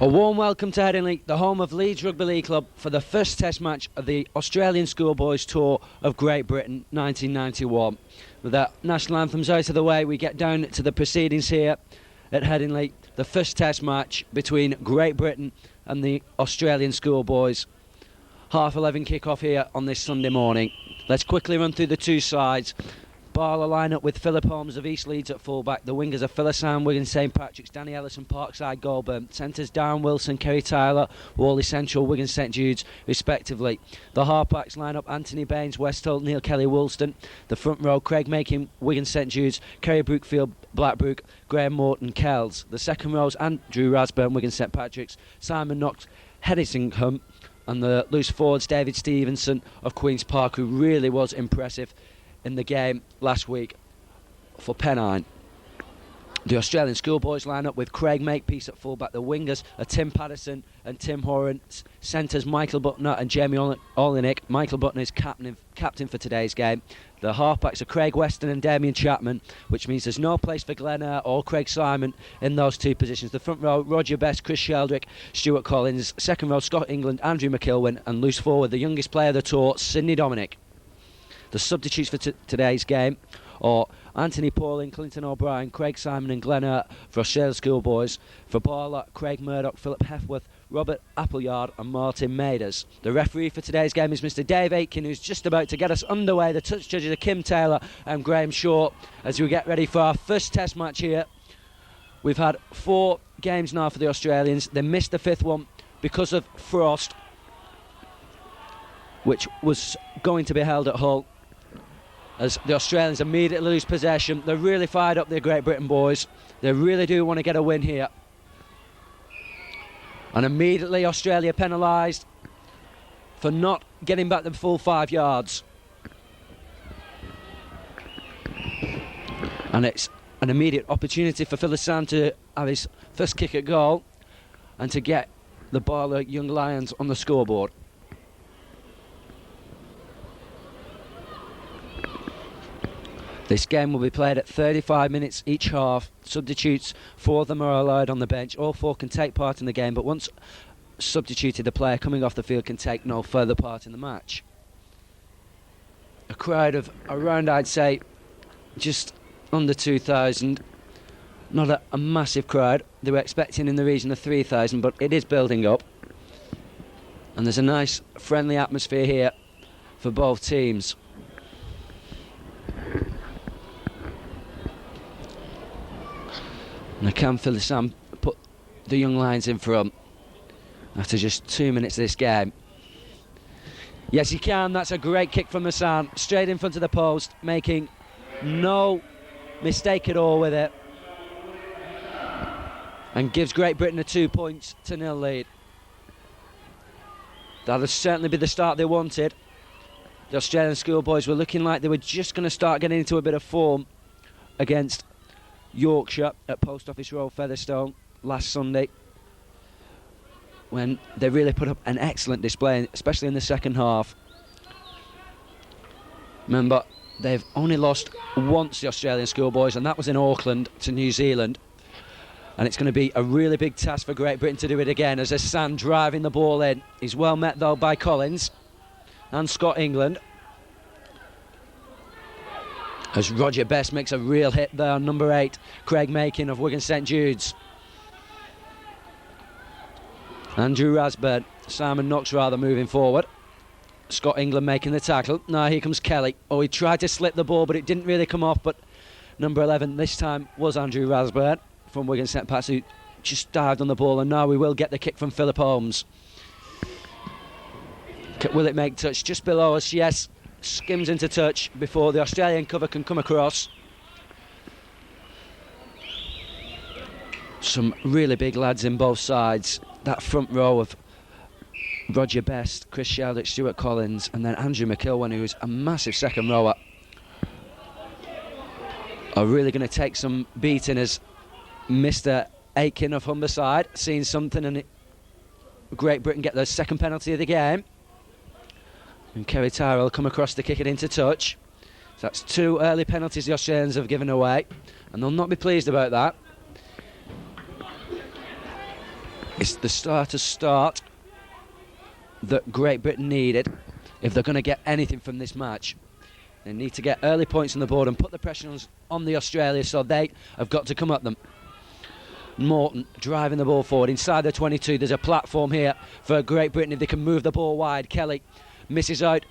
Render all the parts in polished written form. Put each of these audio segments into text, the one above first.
A warm welcome to Headingley, the home of Leeds Rugby League Club, for the first test match of the Australian Schoolboys Tour of Great Britain 1991. With the national anthems out of the way, we get down to the proceedings here at Headingley. The first test match between Great Britain and the Australian Schoolboys. 11:30 kick-off here on this Sunday morning. Let's quickly run through the two sides. Barla line up with Philip Holmes of East Leeds at fullback. The wingers are Phyllis Sam, Wigan St Patrick's, Danny Ellison, Parkside, Goulburn. Centres Darren Wilson, Kerry Tyler, Whalley Central, Wigan St Jude's respectively. The halfbacks line up Anthony Baines, Westholt, Neil Kelly, Woolston. The front row Craig Makin, Wigan St Jude's, Kerry Brookfield, Blackbrook, Graham Morton, Kells. The second rows Andrew Rasburn, Wigan St Patrick's, Simon Knox, Hedingley, and the loose forwards David Stevenson of Queen's Park, who really was impressive in the game last week for Pennine. The Australian schoolboys line up with Craig Makepeace at fullback. The wingers are Tim Patterson and Tim Horan. Centres Michael Butner and Jamie Olinick. Michael Butner is captain for today's game. The halfbacks are Craig Weston and Damien Chapman, which means there's no place for Glenn Eyre or Craig Simon in those two positions. The front row, Roger Best, Chris Sheldrick, Stuart Collins. Second row, Scott England, Andrew McIlwain. And loose forward, the youngest player of the tour, Sidney Dominic. The substitutes for today's game are Anthony Pauling, Clinton O'Brien, Craig Simon and Glenn Eyre for Australian schoolboys. For Barla, Craig Murdoch, Philip Hepworth, Robert Appleyard and Martin Maders. The referee for today's game is Mr Dave Aitken, who's just about to get us underway. The touch judges are Kim Taylor and Graham Shaw as we get ready for our first test match here. We've had 4 games now for the Australians. They missed the 5th one because of frost, which was going to be held at Hull. As the Australians immediately lose possession. They're really fired up, the Great Britain boys. They really do want to get a win here. And immediately Australia penalised for not getting back the full 5 yards. And it's an immediate opportunity for Phyllis Sam to have his first kick at goal and to get the Barla Young Lions on the scoreboard. This game will be played at 35 minutes each half. Substitutes, 4 of them are allowed on the bench. All 4 can take part in the game, but once substituted, the player coming off the field can take no further part in the match. A crowd of around, I'd say, just under 2,000. Not a massive crowd. They were expecting in the region of 3,000, but it is building up. And there's a nice, friendly atmosphere here for both teams. And can Phyllis Sam put the Young Lions in front after just 2 minutes of this game? Yes, he can. That's a great kick from Hassan, straight in front of the post, making no mistake at all with it, and gives Great Britain a 2-0 lead. That'll certainly be the start they wanted. The Australian schoolboys were looking like they were just going to start getting into a bit of form against Yorkshire at Post Office Road, Featherstone last Sunday, when they really put up an excellent display, especially in the second half. Remember, they've only lost once, the Australian schoolboys, and that was in Auckland to New Zealand. And it's going to be a really big task for Great Britain to do it again, as Hassan driving the ball in. He's well met though by Collins and Scott England, as Roger Best makes a real hit there on number 8, Craig Makin of Wigan St Jude's. Andrew Rasburn, Simon Knox rather, moving forward. Scott England making the tackle. Now here comes Kelly. Oh, he tried to slip the ball, but it didn't really come off. But number 11 this time was Andrew Rasburn from Wigan St Pat's, who just dived on the ball. And now we will get the kick from Philip Holmes. Will it make touch just below us? Yes. Skims into touch before the Australian cover can come across. Some really big lads in both sides. That front row of Roger Best, Chris Sheldrick, Stuart Collins, and then Andrew McIlwain, who's a massive second rower, are really going to take some beating, as Mr Aitken of Humberside seeing something, and Great Britain get their second penalty of the game. And Kerry Tyler will come across to kick it into touch. So that's 2 early penalties the Australians have given away, and they'll not be pleased about that. It's the start that Great Britain needed if they're going to get anything from this match. They need to get early points on the board and put the pressure on the Australians, so they have got to come at them. Morton driving the ball forward inside the 22. There's a platform here for Great Britain if they can move the ball wide. Kelly misses out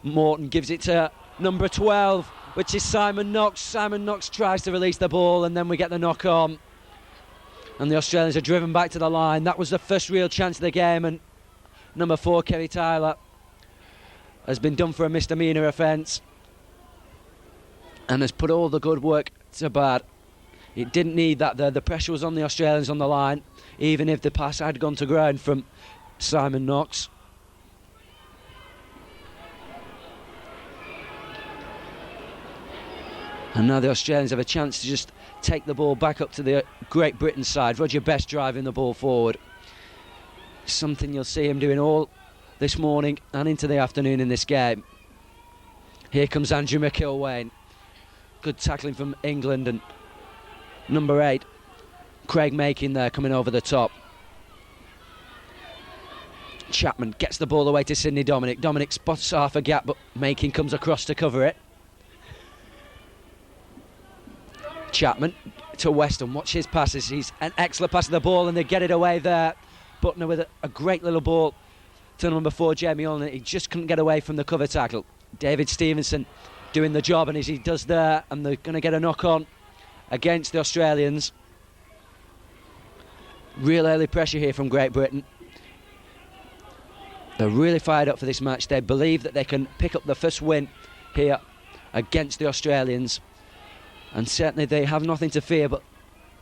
Morton gives it to number 12, which is Simon Knox. Simon Knox tries to release the ball, and then we get the knock on. And the Australians are driven back to the line. That was the first real chance of the game, and number 4, Kerry Tyler, has been done for a misdemeanour offence and has put all the good work to bad. It didn't need that there. The pressure was on the Australians on the line, even if the pass had gone to ground from Simon Knox. And now the Australians have a chance to just take the ball back up to the Great Britain side. Roger Best driving the ball forward. Something you'll see him doing all this morning and into the afternoon in this game. Here comes Andrew McIlwain. Good tackling from England, and number 8, Craig Makin there coming over the top. Chapman gets the ball away to Sidney Dominic. Dominic spots half a gap, but Makin comes across to cover it. Chapman to Weston. Watch his passes. He's an excellent pass of the ball, and they get it away there. Butner with a great little ball to number 4, Jamie Olin. He just couldn't get away from the cover tackle. David Stevenson doing the job, and as he does there, and they're going to get a knock on against the Australians. Real early pressure here from Great Britain. They're really fired up for this match. They believe that they can pick up the first win here against the Australians, and certainly they have nothing to fear, but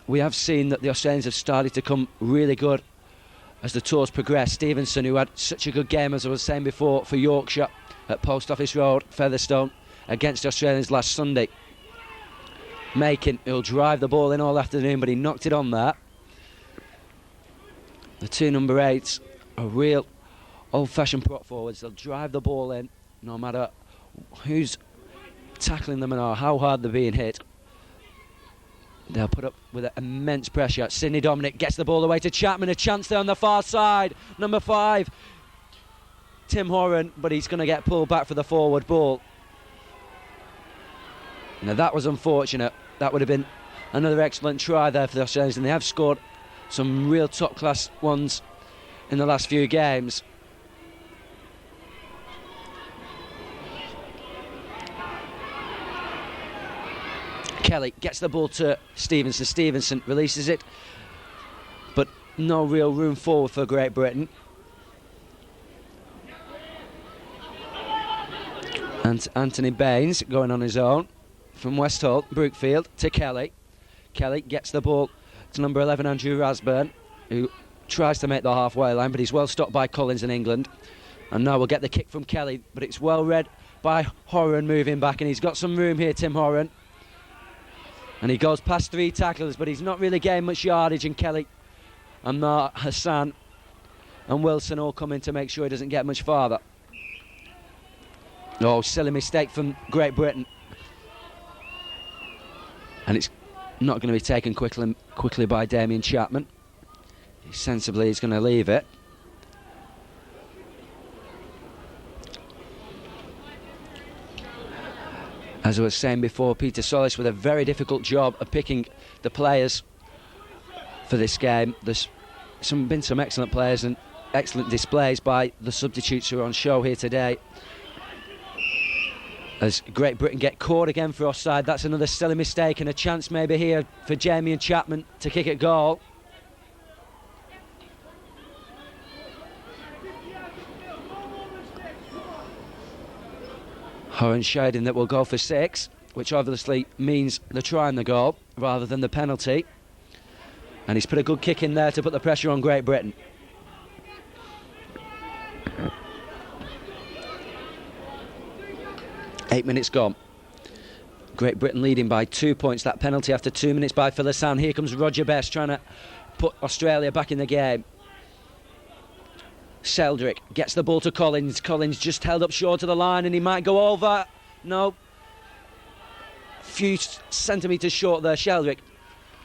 we have seen that the Australians have started to come really good as the tours progress. Stevenson, who had such a good game, as I was saying before, for Yorkshire at Post Office Road, Featherstone, against the Australians last Sunday. Makin, who'll drive the ball in all afternoon, but he knocked it on there. The 2 number 8s are real old-fashioned prop forwards. They'll drive the ball in no matter who's tackling them or how hard they're being hit. They'll put up with immense pressure. Sidney Dominic gets the ball away to Chapman. A chance there on the far side. Number 5, Tim Horan, but he's going to get pulled back for the forward ball. Now that was unfortunate. That would have been another excellent try there for the Australians, and they have scored some real top-class ones in the last few games. Kelly gets the ball to Stevenson. Stevenson releases it, but no real room forward for Great Britain. And Anthony Baines going on his own from West Hull, Brookfield to Kelly. Kelly gets the ball to number 11, Andrew Rasburn, who tries to make the halfway line, but he's well stopped by Collins in England. And now we'll get the kick from Kelly, but it's well read by Horan moving back, and he's got some room here, Tim Horan. And he goes past 3 tacklers, but he's not really getting much yardage, and Kelly and Hassan and Wilson all come in to make sure he doesn't get much farther. Oh, silly mistake from Great Britain. And it's not going to be taken quickly by Damien Chapman. He sensibly is going to leave it. As I was saying before, Peter Solis with a very difficult job of picking the players for this game. There's been some excellent players and excellent displays by the substitutes who are on show here today. As Great Britain get caught again for offside, that's another silly mistake, and a chance maybe here for Jamie and Chapman to kick a goal. Horan shading that will go for 6, which obviously means they're trying the goal rather than the penalty. And he's put a good kick in there to put the pressure on Great Britain. Eight minutes gone. Great Britain leading by 2 points. That penalty after 2 minutes by Philisan. Here comes Roger Best trying to put Australia back in the game. Sheldrick gets the ball to Collins. Collins just held up short of the line, and he might go over. No. Few centimetres short there. Sheldrick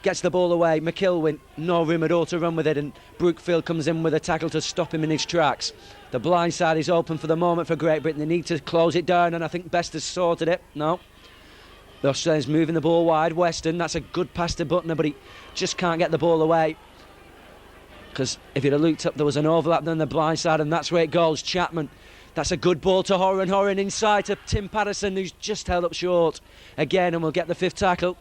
gets the ball away. McIlwain, no room at all to run with it, and Brookfield comes in with a tackle to stop him in his tracks. The blind side is open for the moment for Great Britain. They need to close it down, and I think Best has sorted it. No. The Australians moving the ball wide. Weston, that's a good pass to Butner, but he just can't get the ball away. Because if he'd have looked up, there was an overlap then the blind side, and that's where it goes. Chapman, That's a good ball to Horan. Horan inside to Tim Patterson, who's just held up short again, and will get the 5th tackle.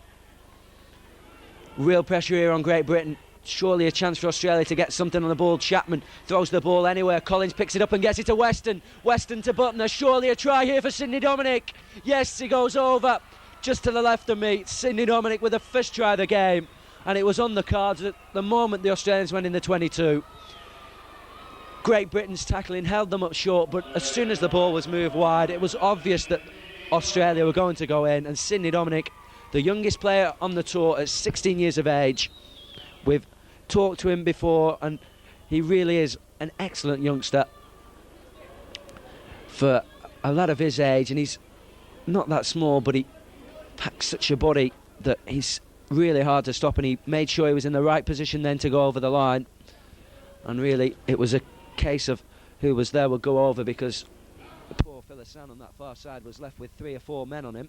Real pressure here on Great Britain. Surely a chance for Australia to get something on the ball. Chapman throws the ball anywhere. Collins picks it up and gets it to Weston. Weston to Butner. Surely a try here for Sidney Dominic. Yes, he goes over just to the left of me. Sidney Dominic with the first try of the game. And it was on the cards at the moment the Australians went in the 22. Great Britain's tackling held them up short, but as soon as the ball was moved wide, it was obvious that Australia were going to go in. And Sidney Dominic, the youngest player on the tour at 16 years of age, we've talked to him before, and he really is an excellent youngster for a lad of his age, and he's not that small, but he packs such a body that he's really hard to stop, and he made sure he was in the right position then to go over the line. And really it was a case of who was there would go over, because poor Philisan on that far side was left with 3 or 4 men on him.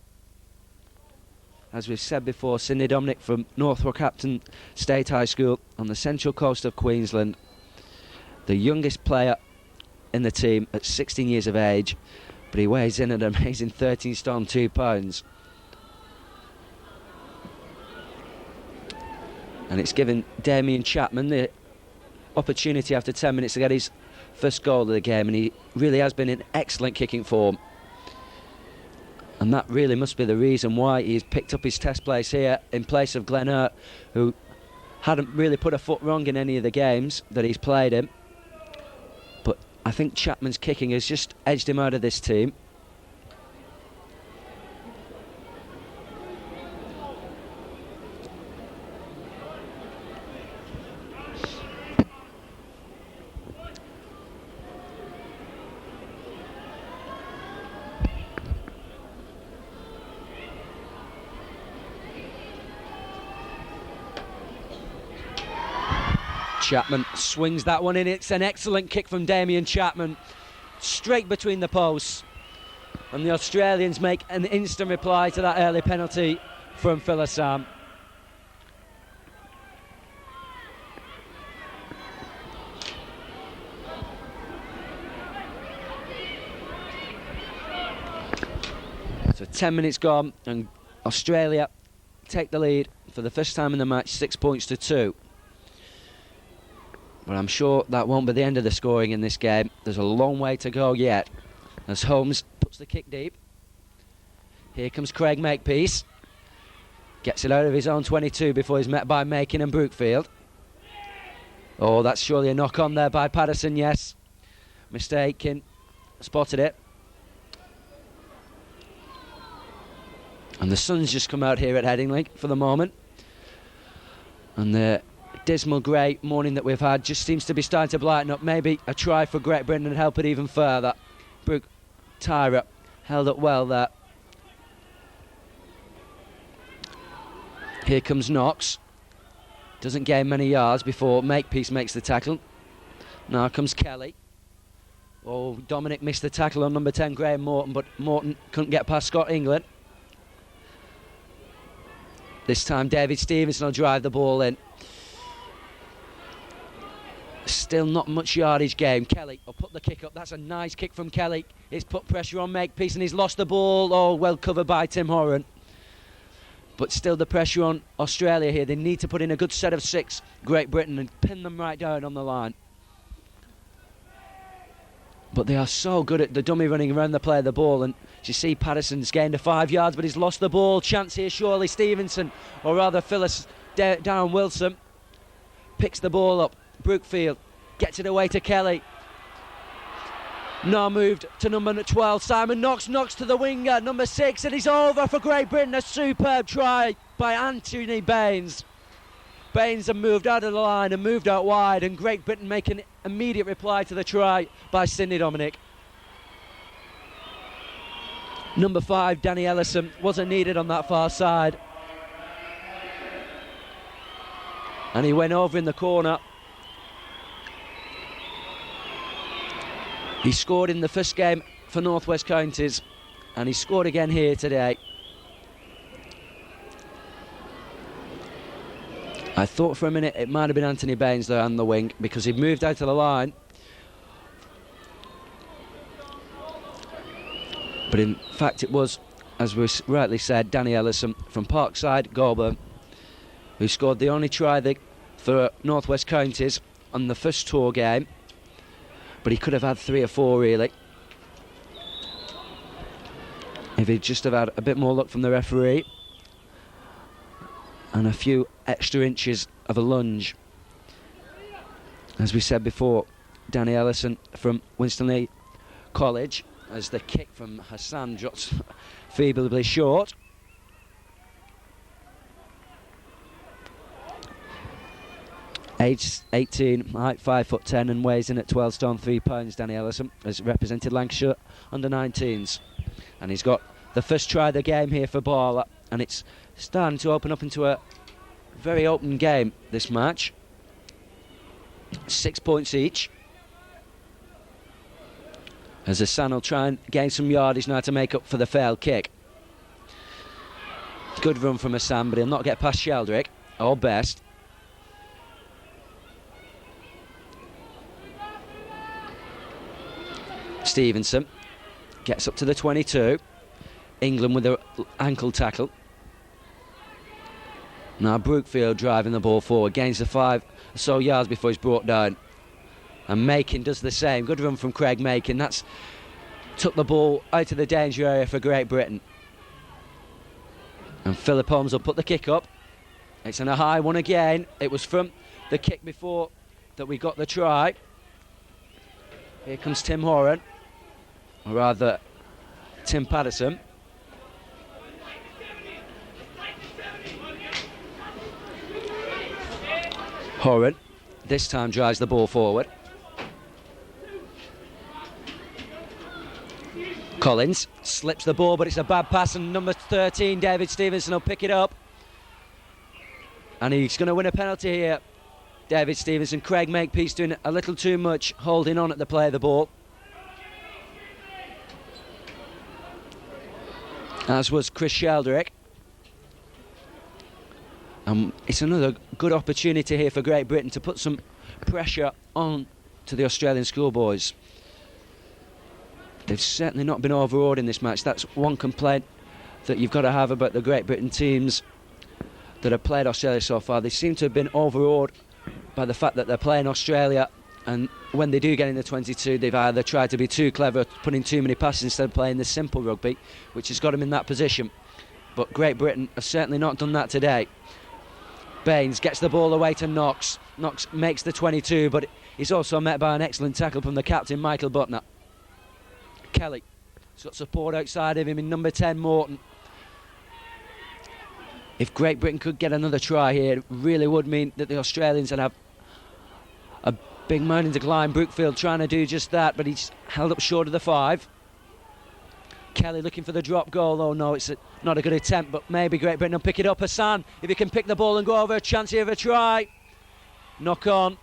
As we've said before, Sidney Dominic from North Rockhampton State High School on the central coast of Queensland, the youngest player in the team at 16 years of age, but he weighs in at an amazing 13 stone 2 pounds. And it's given Damien Chapman the opportunity after 10 minutes to get his first goal of the game, and he really has been in excellent kicking form. And that really must be the reason why he's picked up his test place here in place of Glenn Hurt, who hadn't really put a foot wrong in any of the games that he's played in. But I think Chapman's kicking has just edged him out of this team. Chapman swings that one in. It's an excellent kick from Damien Chapman, straight between the posts, and the Australians make an instant reply to that early penalty from Philisan. So 10 minutes gone, and Australia take the lead for the first time in the match, 6 points to 2. But I'm sure that won't be the end of the scoring in this game. There's a long way to go yet, as Holmes puts the kick deep. Here comes Craig Makepeace. Gets it out of his own 22 before he's met by Makin and Brookfield. Oh, that's surely a knock on there by Patterson, yes. Mistaken, spotted it. And the sun's just come out here at Headingley for the moment. And the dismal grey morning that we've had just seems to be starting to brighten up. Maybe a try for Great Britain and help it even further. Brooke Tyra held up well there. Here comes Knox. Doesn't gain many yards before Makepeace makes the tackle. Now comes Kelly. Oh, Dominic missed the tackle on number 10, Graham Morton, but Morton couldn't get past Scott England. This time David Stevenson will drive the ball in. Still not much yardage game. Kelly will put the kick up. That's a nice kick from Kelly. It's put pressure on Makepeace and he's lost the ball. Oh, well covered by Tim Horan. But still the pressure on Australia here. They need to put in a good set of 6, Great Britain, and pin them right down on the line. But they are so good at the dummy running around the play of the ball. And you see Patterson's gained a 5 yards, but he's lost the ball. Chance here, surely Stevenson, or rather Phyllis Darren Wilson, picks the ball up. Brookfield gets it away to Kelly. Now moved to number 12, Simon Knox. Knox to the winger, number 6, and he's over for Great Britain. A superb try by Anthony Baines. Baines have moved out of the line and moved out wide, and Great Britain make an immediate reply to the try by Sidney Dominic. Number 5, Danny Ellison, wasn't needed on that far side. And he went over in the corner. He scored in the first game for North West Counties, and he scored again here today. I thought for a minute it might have been Anthony Baines there on the wing, because he moved out of the line. But in fact it was, as we rightly said, Danny Ellison from Parkside, Goulburn, who scored the only try for North West Counties on the first tour game. But he could have had 3 or 4 really, if he'd just have had a bit more luck from the referee and a few extra inches of a lunge. As we said before, Danny Ellison from Winstanley College, as the kick from Hassan drops feebly short. Age 18, height 5'10", and weighs in at 12 stone 3 pounds. Danny Ellison has represented Lancashire under 19s, and he's got the first try of the game here for Barla, and it's starting to open up into a very open game, this match. 6 points each, as Hassan will try and gain some yardage now to make up for the failed kick. Good run from Hassan, but he'll not get past Sheldrick, or Best. Stevenson gets up to the 22. England with an ankle tackle. Now Brookfield driving the ball forward, gains the 5 or so yards before he's brought down. And Makin does the same. Good run from Craig Makin. That's took the ball out of the danger area for Great Britain. And Philip Holmes will put the kick up. It's in a high one again. It was from the kick before that we got the try. Here comes Tim Horan, or rather Tim Patterson. Horan this time drives the ball forward. Collins slips the ball, but it's a bad pass, and number 13 David Stevenson will pick it up, and he's going to win a penalty here. David Stevenson. Craig Makepeace doing a little too much holding on at the play of the ball, as was Chris Sheldrick. It's another good opportunity here for Great Britain to put some pressure on to the Australian schoolboys. They've certainly not been overawed in this match. That's one complaint that you've got to have about the Great Britain teams that have played Australia so far. They seem to have been overawed by the fact that they're playing Australia, and when they do get in the 22, they've either tried to be too clever, putting too many passes instead of playing the simple rugby, which has got them in that position. But Great Britain have certainly not done that today. Baines gets the ball away to Knox. Knox makes the 22, but he's also met by an excellent tackle from the captain, Michael Butner. Kelly has got support outside of him in number 10, Morton. If Great Britain could get another try here, it really would mean that the Australians would have a big mountain to climb. Brookfield trying to do just that, but he's held up short of the 5. Kelly looking for the drop goal. Oh no, it's not a good attempt, but maybe Great Britain will pick it up. Hassan, if he can pick the ball and go over, a chance here of a try. Knock on.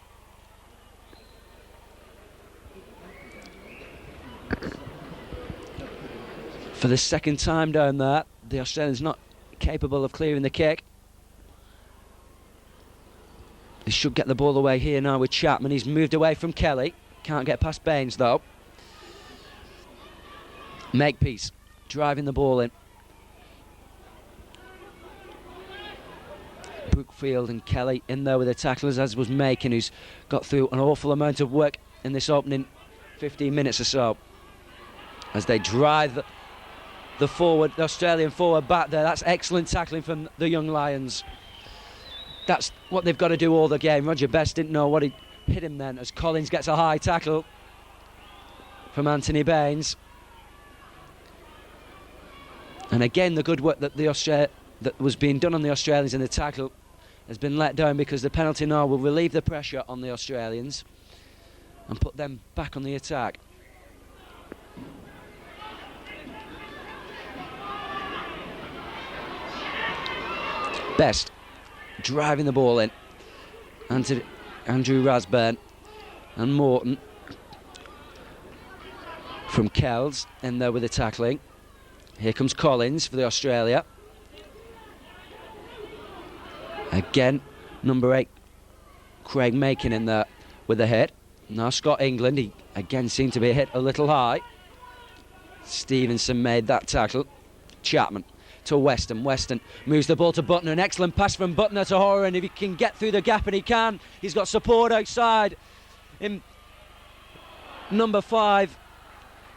For the second time down there, the Australians not capable of clearing the kick. They should get the ball away here now with Chapman. He's moved away from Kelly. Can't get past Baines though. Makepeace driving the ball in. Brookfield and Kelly in there with the tacklers, as was Makin, who's got through an awful amount of work in this opening 15 minutes or so. As they drive the Australian forward back there. That's excellent tackling from the young Lions. That's what they've got to do all the game. Roger Best didn't know what he hit him then, as Collins gets a high tackle from Anthony Baines. And again, the good work that that was being done on the Australians in the tackle has been let down, because the penalty now will relieve the pressure on the Australians and put them back on the attack. Best driving the ball in. Andrew Rasburn and Morton from Kells in there with the tackling. Here comes Collins for the Australia. Again, number 8, Craig Makin in there with the hit. Now Scott England, he again seemed to be hit a little high. Stevenson made that tackle. Chapman to Weston. Weston moves the ball to Butner. An excellent pass from Butner to Horan. If he can get through the gap, and he can, he's got support outside. In number 5,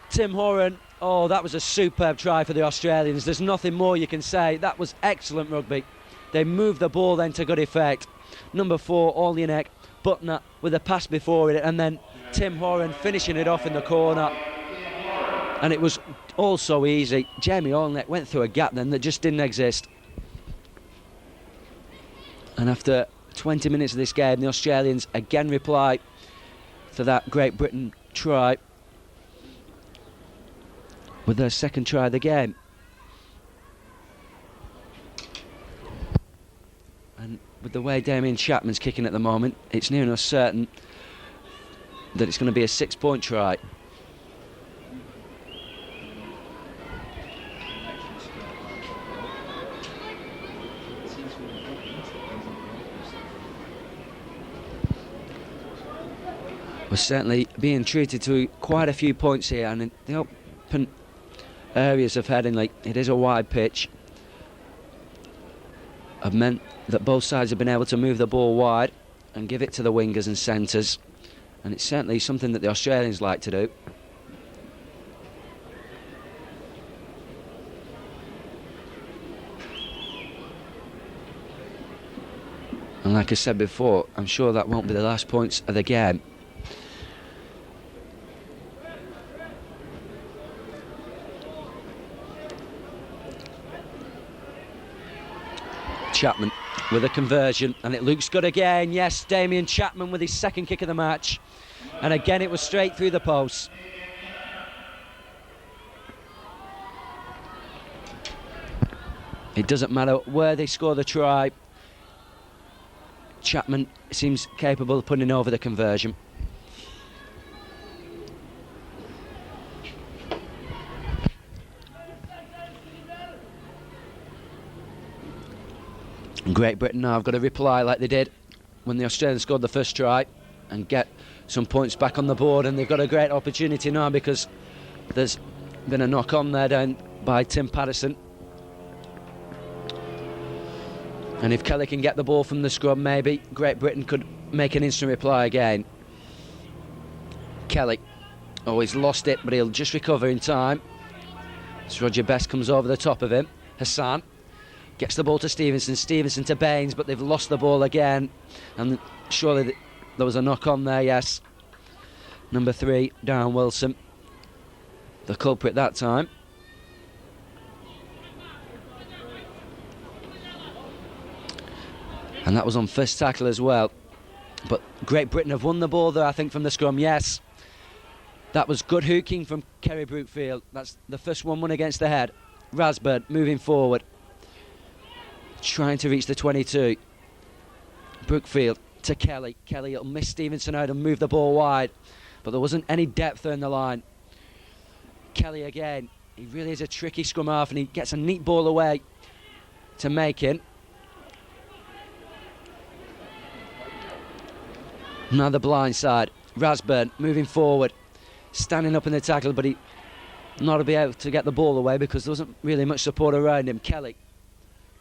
Tim Horan. Oh, that was a superb try for the Australians. There's nothing more you can say. That was excellent rugby. They moved the ball then to good effect. Number 4, Olyanek. Butner with a pass before it, and then Tim Horan finishing it off in the corner. And it was all so easy. Jamie Olyanek went through a gap then that just didn't exist. And after 20 minutes of this game, the Australians again reply to that Great Britain try with their second try of the game. And with the way Damien Chapman's kicking at the moment, it's near enough certain that it's going to be a 6-point try. We're certainly being treated to quite a few points here, and in the open areas of Headingley, it is a wide pitch. Have meant that both sides have been able to move the ball wide and give it to the wingers and centres, and it's certainly something that the Australians like to do. And like I said before, I'm sure that won't be the last points of the game. Chapman with a conversion, and it looks good again. Yes, Damien Chapman with his second kick of the match, and again it was straight through the post. It doesn't matter where they score the try, Chapman seems capable of putting over the conversion. Great Britain now have got to reply like they did when the Australians scored the first try and get some points back on the board, and they've got a great opportunity now because there's been a knock on there down by Tim Patterson, and if Kelly can get the ball from the scrum, maybe Great Britain could make an instant reply again. Kelly, oh, he's lost it, but he'll just recover in time. So Roger Best comes over the top of him. Hassan gets the ball to Stevenson, Stevenson to Baines, but they've lost the ball again, and surely there was a knock on there. Yes, number 3, Darren Wilson, the culprit that time. And that was on first tackle as well, but Great Britain have won the ball there, I think, from the scrum. Yes, that was good hooking from Kerry Brookfield. That's the first one won against the head. Rasburn moving forward, trying to reach the 22. Brookfield to Kelly. Kelly will miss Stevenson out and move the ball wide, but there wasn't any depth there in the line. Kelly again. He really is a tricky scrum half, and he gets a neat ball away to Makin. Now the blind side. Rasburn moving forward, standing up in the tackle, but he not to be able to get the ball away because there wasn't really much support around him. Kelly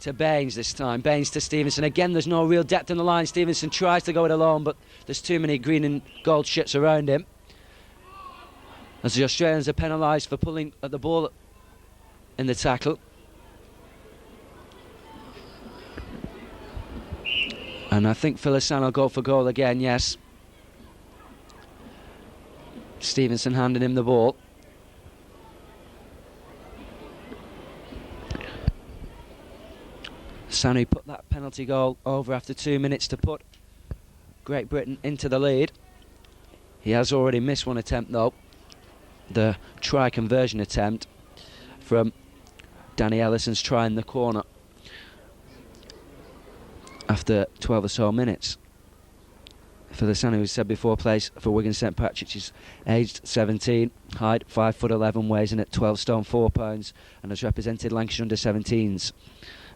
to Baines this time. Baines to Stevenson. Again, there's no real depth in the line. Stevenson tries to go it alone, but there's too many green and gold shits around him, as the Australians are penalised for pulling at the ball in the tackle. And I think Philissan will go for goal again. Yes, Stevenson handing him the ball. Sanu put that penalty goal over after 2 minutes to put Great Britain into the lead. He has already missed one attempt though, the try conversion attempt from Danny Ellison's try in the corner after 12 or so minutes. Philissan, who said before, plays for Wigan St Patrick's. He's aged 17, height 5'11", weighs in at 12 stone 4 pounds, and has represented Lancashire under-17s.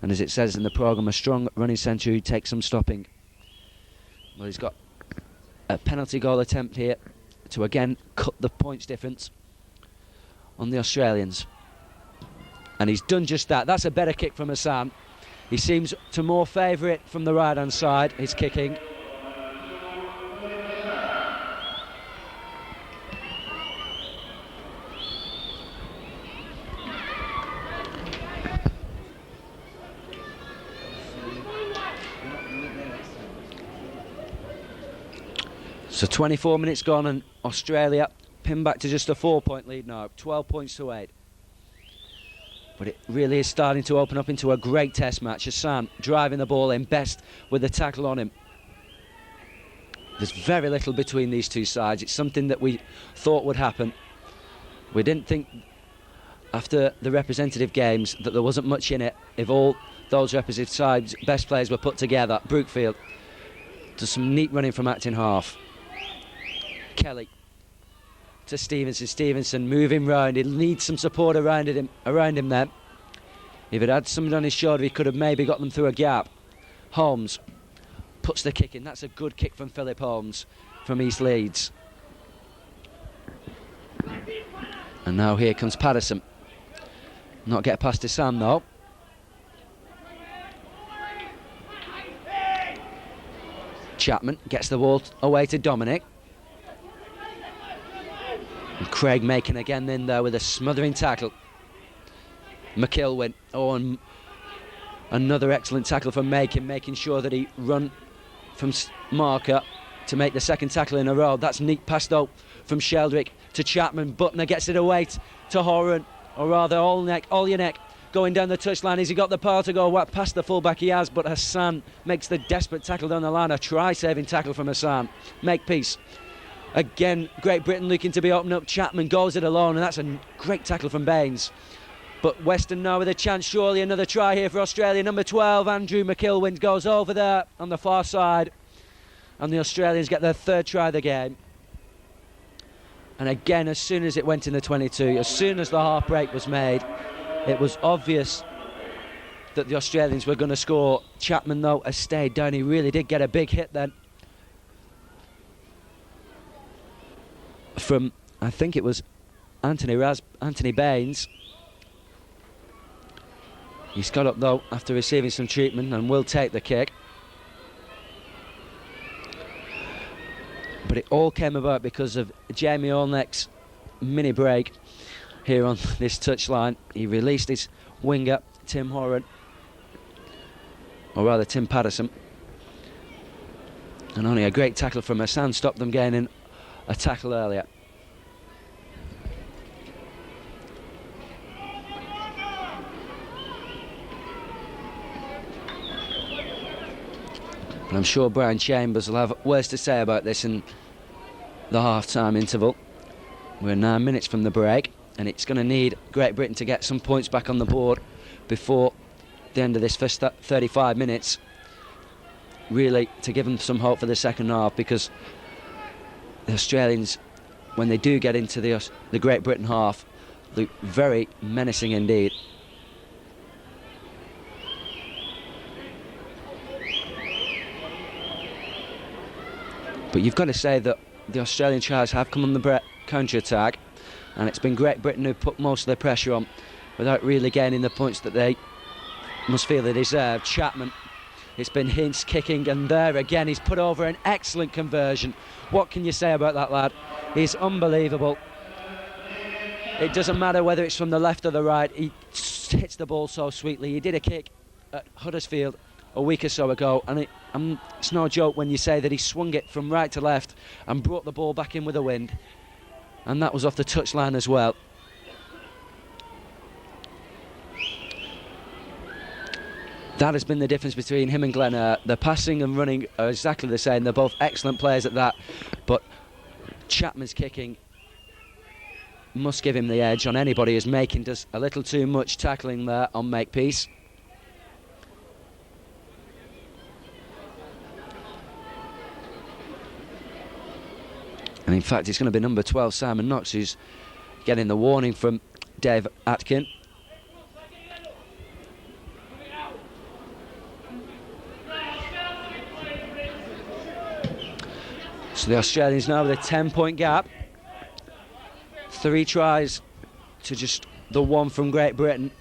And as it says in the programme, a strong running centre who takes some stopping. Well, he's got a penalty goal attempt here to again cut the points difference on the Australians. And he's done just that. That's a better kick from Hassan. He seems to more favour it from the right-hand side, his kicking. So 24 minutes gone and Australia pinned back to just a 4-point lead now, 12 points to 8. But it really is starting to open up into a great test match. Hassan driving the ball in best with the tackle on him. There's very little between these two sides. It's something that we thought would happen. We didn't think after the representative games that there wasn't much in it if all those representative sides' best players were put together. Brookfield does some neat running from acting half. Kelly to Stevenson. Stevenson moving round. He'll need some support around him then. If it had somebody on his shoulder, he could have maybe got them through a gap. Holmes puts the kick in. That's a good kick from Philip Holmes from East Leeds. And now here comes Patterson. Not get past Hassan though. Chapman gets the ball away to Dominic. And Craig making again in there with a smothering tackle. McIlwain, and another excellent tackle from making sure that he run from marker to make the second tackle in a row. That's neat pass though from Sheldrick to Chapman. Butner gets it away to Horan, or rather Olyanek going down the touchline. Has he got the power to go past the fullback? He has, but Hassan makes the desperate tackle down the line. A try-saving tackle from Hassan. Makepeace. Again, Great Britain looking to be opened up. Chapman goes it alone, and that's a great tackle from Baines. But Western now with a chance, surely another try here for Australia. Number 12, Andrew McIlwain goes over there on the far side. And the Australians get their third try of the game. And again, as soon as it went in the 22, as soon as the half break was made, it was obvious that the Australians were going to score. Chapman, though, has stayed down. He really did get a big hit then. From, I think it was Anthony Baines. He's got up though after receiving some treatment and will take the kick. But it all came about because of Jamie Olnek's mini break here on this touchline. He released his winger, Tim Horan, or rather Tim Patterson. And only a great tackle from Hassan stopped them gaining a tackle earlier. And I'm sure Brian Chambers will have words to say about this in the half-time interval. We're 9 minutes from the break, and it's going to need Great Britain to get some points back on the board before the end of this first 35 minutes, really to give them some hope for the second half, because the Australians, when they do get into the Great Britain half, look very menacing indeed. But you've got to say that the Australian tries have come on the counter-attack, and it's been Great Britain who put most of the pressure on without really gaining the points that they must feel they deserve. Chapman, it's been Hintz kicking, and there again he's put over an excellent conversion. What can you say about that lad? He's unbelievable. It doesn't matter whether it's from the left or the right, he hits the ball so sweetly. He did a kick at Huddersfield a week or so ago, and it's no joke when you say that he swung it from right to left and brought the ball back in with a wind, and that was off the touchline as well. That has been the difference between him and Glenn. The passing and running are exactly the same. They're both excellent players at that, but Chapman's kicking must give him the edge on anybody who's making does a little too much tackling there on Makepeace. And in fact, it's going to be number 12, Simon Knox, who's getting the warning from Dave Atkin. So the Australians now with a 10-point gap. 3 tries to just the one from Great Britain.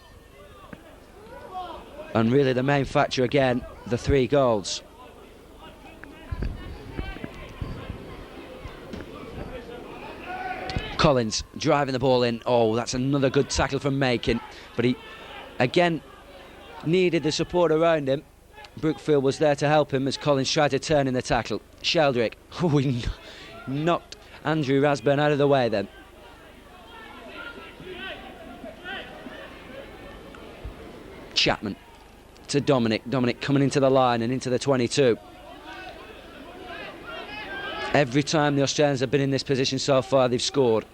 And really the main factor again, the 3 goals. Collins driving the ball in. Oh, that's another good tackle from Macon. But he, again, needed the support around him. Brookfield was there to help him as Collins tried to turn in the tackle. Sheldrick, oh, he knocked Andrew Rasburn out of the way then. Chapman to Dominic. Dominic coming into the line and into the 22. Every time the Australians have been in this position so far, they've scored.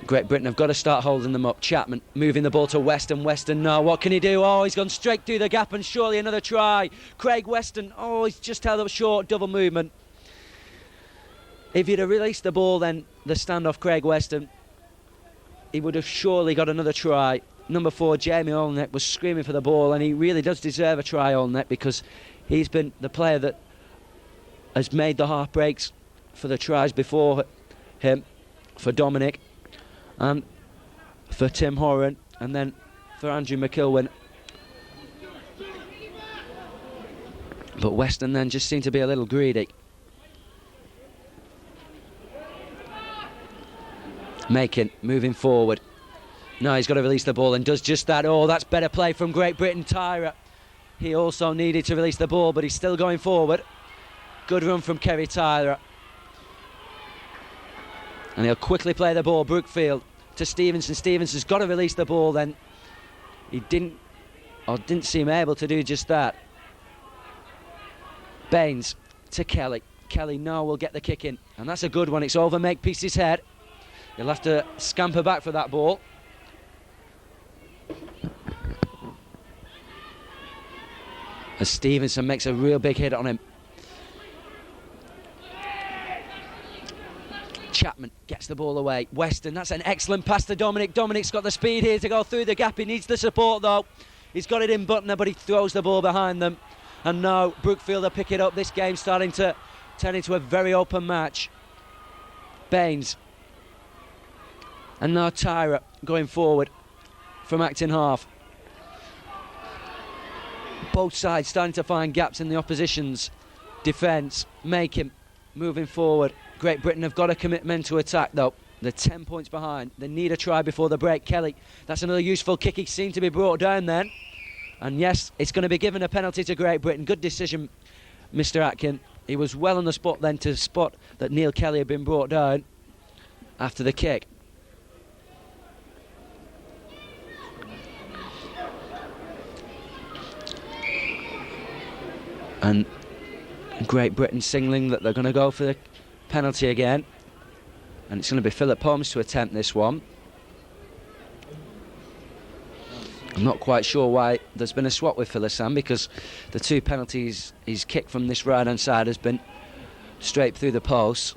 Great Britain have got to start holding them up. Chapman moving the ball to Weston. Weston, no, what can he do? Oh, he's gone straight through the gap and surely another try. Craig Weston, oh, he's just held up short, double movement. If he'd have released the ball then, the standoff Craig Weston, he would have surely got another try. Number 4, Jamie Olnett, was screaming for the ball, and he really does deserve a try, Olnett, because he's been the player that has made the half breaks for the tries before him, for Dominic, and for Tim Horan, and then for Andrew McIlwain. But Weston then just seemed to be a little greedy. Macon moving forward. No, he's got to release the ball and does just that. Oh, that's better play from Great Britain. Tyra, he also needed to release the ball, but he's still going forward. Good run from Kerry Tyler. And he'll quickly play the ball. Brookfield to Stevenson. Stevenson's got to release the ball then. He didn't seem able to do just that. Baines to Kelly. Kelly, no, will get the kick in. And that's a good one. It's over Makepeace's head. He'll have to scamper back for that ball. As Stevenson makes a real big hit on him. Chapman gets the ball away. Weston, that's an excellent pass to Dominic. Dominic's got the speed here to go through the gap. He needs the support though. He's got it in Butner, but he throws the ball behind them. And now Brookfield will pick it up. This game's starting to turn into a very open match. Baines. And now Tyra going forward from acting half. Both sides starting to find gaps in the opposition's defence. Make him moving forward. Great Britain have got a commitment to attack though. They're 10 points behind. They need a try before the break. Kelly, that's another useful kick. He seemed to be brought down then. And yes, it's going to be given a penalty to Great Britain. Good decision, Mr. Atkin. He was well on the spot then to spot that Neil Kelly had been brought down after the kick. And Great Britain signaling that they're going to go for the penalty again. And it's going to be Philip Holmes to attempt this one. I'm not quite sure why there's been a swap with Philisan, because the 2 penalties he's kicked from this right-hand side has been straight through the post.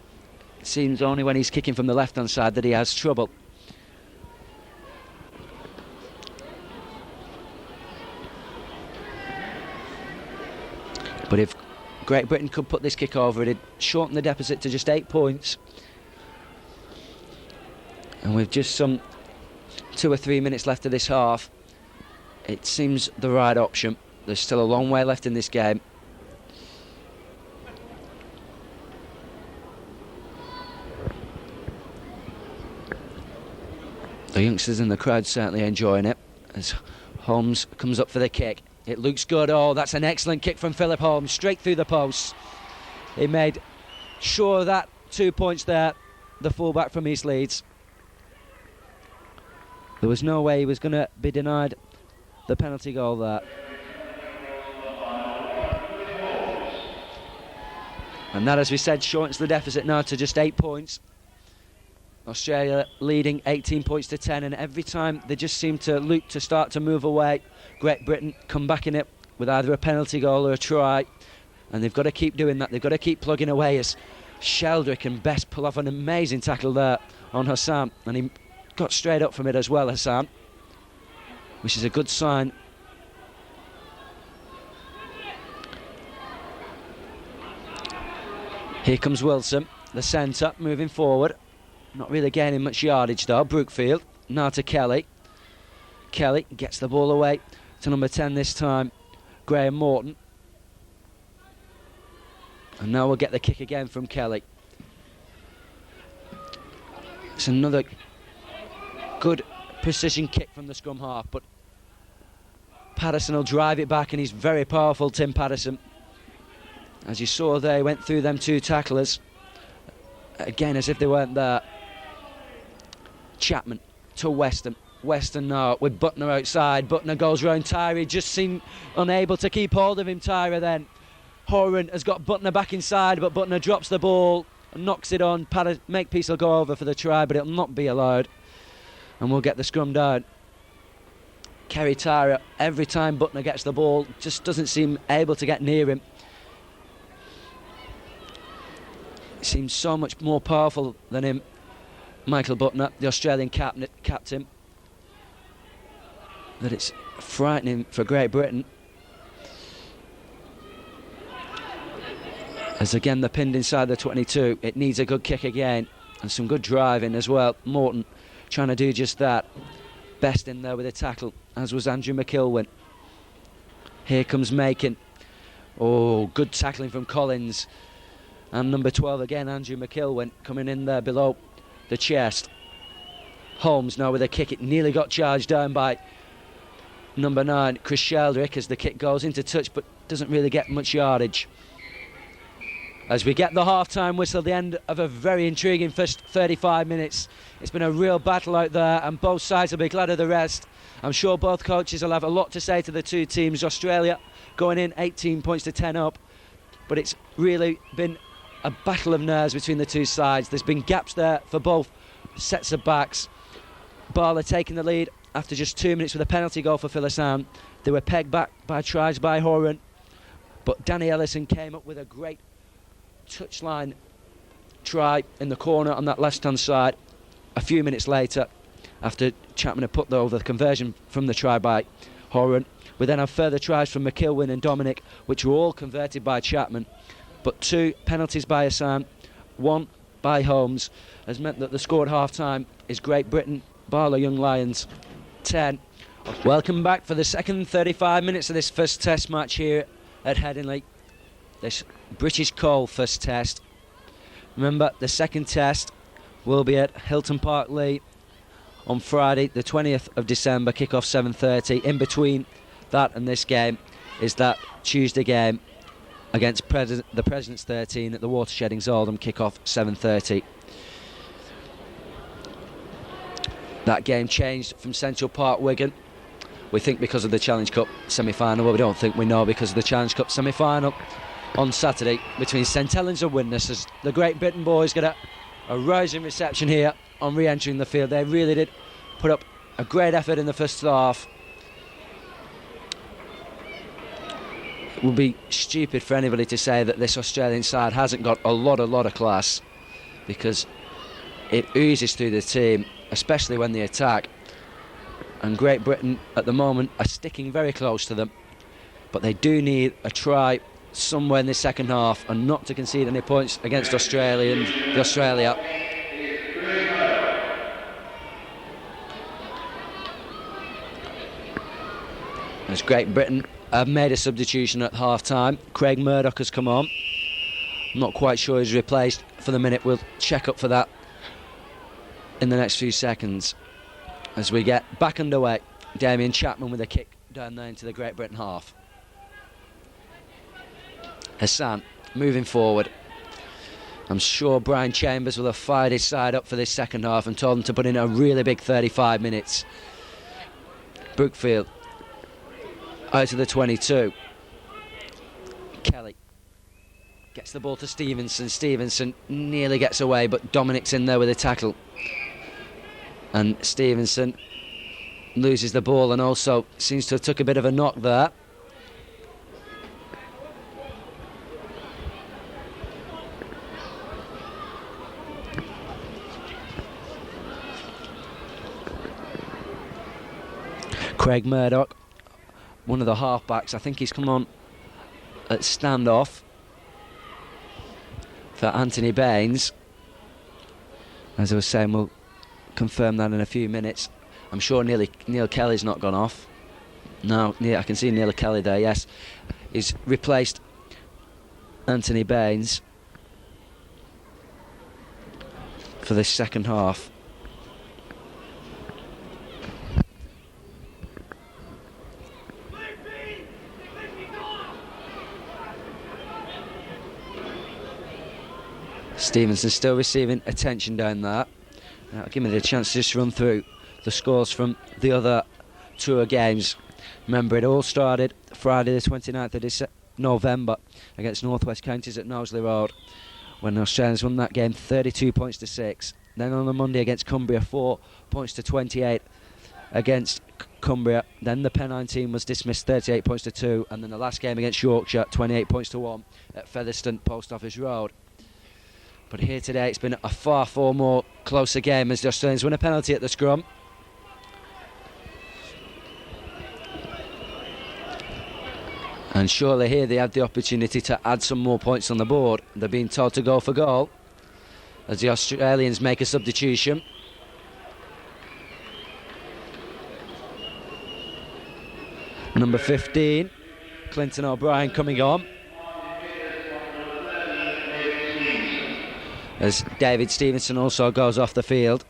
It seems only when he's kicking from the left-hand side that he has trouble. But if Great Britain could put this kick over, it'd shorten the deficit to just 8 points. And with just some 2 or 3 minutes left of this half, it seems the right option. There's still a long way left in this game. The youngsters in the crowd certainly enjoying it as Holmes comes up for the kick. It looks good. Oh, that's an excellent kick from Philip Holmes, straight through the posts. He made sure of that 2 points there, the fullback from East Leeds. There was no way he was going to be denied the penalty goal there. And that, as we said, shortens the deficit now to just 8 points. Australia leading 18 points to 10, and every time they just seem to look to start to move away, Great Britain come back in it with either a penalty goal or a try, and they've got to keep doing that. They've got to keep plugging away as Sheldrick and Best pull off an amazing tackle there on Hassan, and he got straight up from it as well, Hassan, which is a good sign. Here comes Wilson, the centre, moving forward. Not really gaining much yardage though. Brookfield Now to Kelly. Kelly gets the ball away to number 10 this time, Graham Morton. And now we'll get the kick again from Kelly. It's another good precision kick from the scrum half, but Patterson will drive it back, and he's very powerful, Tim Patterson. As you saw there, he went through them 2 tacklers. Again, as if they weren't there. Chapman to Weston. Weston now with Butner outside. Butner goes round Tyree, just seemed unable to keep hold of him, Tyree then. Horan has got Butner back inside, but Butner drops the ball and knocks it on. Makepeace will go over for the try, but it'll not be allowed. And we'll get the scrum down. Kerry Tyree, every time Butner gets the ball, just doesn't seem able to get near him. He seems so much more powerful than him. Michael Butner, the Australian captain, that it's frightening for Great Britain. As again they're pinned inside the 22, it needs a good kick again and some good driving as well. Morton trying to do just that. Best in there with a tackle, as was Andrew McIlwain. Here comes Macon. Oh, good tackling from Collins. And number 12 again, Andrew McIlwain, coming in there below the chest. Holmes now with a kick. It nearly got charged down by number 9, Chris Sheldrick, as the kick goes into touch but doesn't really get much yardage. As we get the half-time whistle, the end of a very intriguing first 35 minutes. It's been a real battle out there, and both sides will be glad of the rest. I'm sure both coaches will have a lot to say to the 2 teams. Australia going in 18 points to 10 up, but it's really been a battle of nerves between the 2 sides. There's been gaps there for both sets of backs. Barla taking the lead after just 2 minutes with a penalty goal for Philisan. They were pegged back by tries by Horan, but Danny Ellison came up with a great touchline try in the corner on that left-hand side. A few minutes later, after Chapman had put over the conversion from the try by Horan, we then have further tries from McIlwain and Dominic, which were all converted by Chapman. But 2 penalties by Hassan, 1 by Holmes, has meant that the score at half-time is Great Britain, Barla Young Lions 10. Welcome back for the second 35 minutes of this first test match here at Headingley. This British Coal first test. Remember, the second test will be at Hilton Park Lee on Friday the 20th of December, kick-off 7:30. In between that and this game is that Tuesday game against the President's 13 at the Watersheddings Oldham, kick-off 7:30. That game changed from Central Park, Wigan. We think because of the Challenge Cup semi-final, but we don't think we know because of the Challenge Cup semi-final on Saturday between St Helens and Widnes, as the Great Britain boys get a rousing reception here on re-entering the field. They really did put up a great effort in the first half. It would be stupid for anybody to say that this Australian side hasn't got a lot of class, because it oozes through the team, especially when they attack. And Great Britain at the moment are sticking very close to them, but they do need a try somewhere in the second half and not to concede any points against Australia. As Great Britain have made a substitution at half-time, Craig Murdoch has come on. I'm not quite sure he's replaced for the minute. We'll check up for that in the next few seconds. As we get back underway, Damien Chapman with a kick down there into the Great Britain half. Hassan moving forward. I'm sure Brian Chambers will have fired his side up for this second half and told them to put in a really big 35 minutes. Brookfield out to the 22. Kelly gets the ball to Stevenson. Stevenson nearly gets away, but Dominic's in there with a tackle. And Stevenson loses the ball and also seems to have took a bit of a knock there. Craig Murdoch, one of the halfbacks, I think he's come on at standoff for Anthony Baines. As I was saying, we'll confirm that in a few minutes. I'm sure Neil Kelly's not gone off. No, I can see Neil Kelly there, yes. He's replaced Anthony Baines for this second half. Stevenson still receiving attention down there. That'll give me the chance to just run through the scores from the other tour games. Remember, it all started Friday the 29th of November against North West Counties at Knowsley Road, when the Australians won that game 32 points to 6. Then on the Monday against Cumbria, 4 points to 28 against Cumbria. Then the Pennine team was dismissed 38 points to 2, and then the last game against Yorkshire, 28 points to 1 at Featherstone Post Office Road. But here today it's been a far more closer game as the Australians win a penalty at the scrum. And surely here they had the opportunity to add some more points on the board. They're being told to go for goal as the Australians make a substitution. Number 15, Clinton O'Brien coming on, as David Stevenson also goes off the field.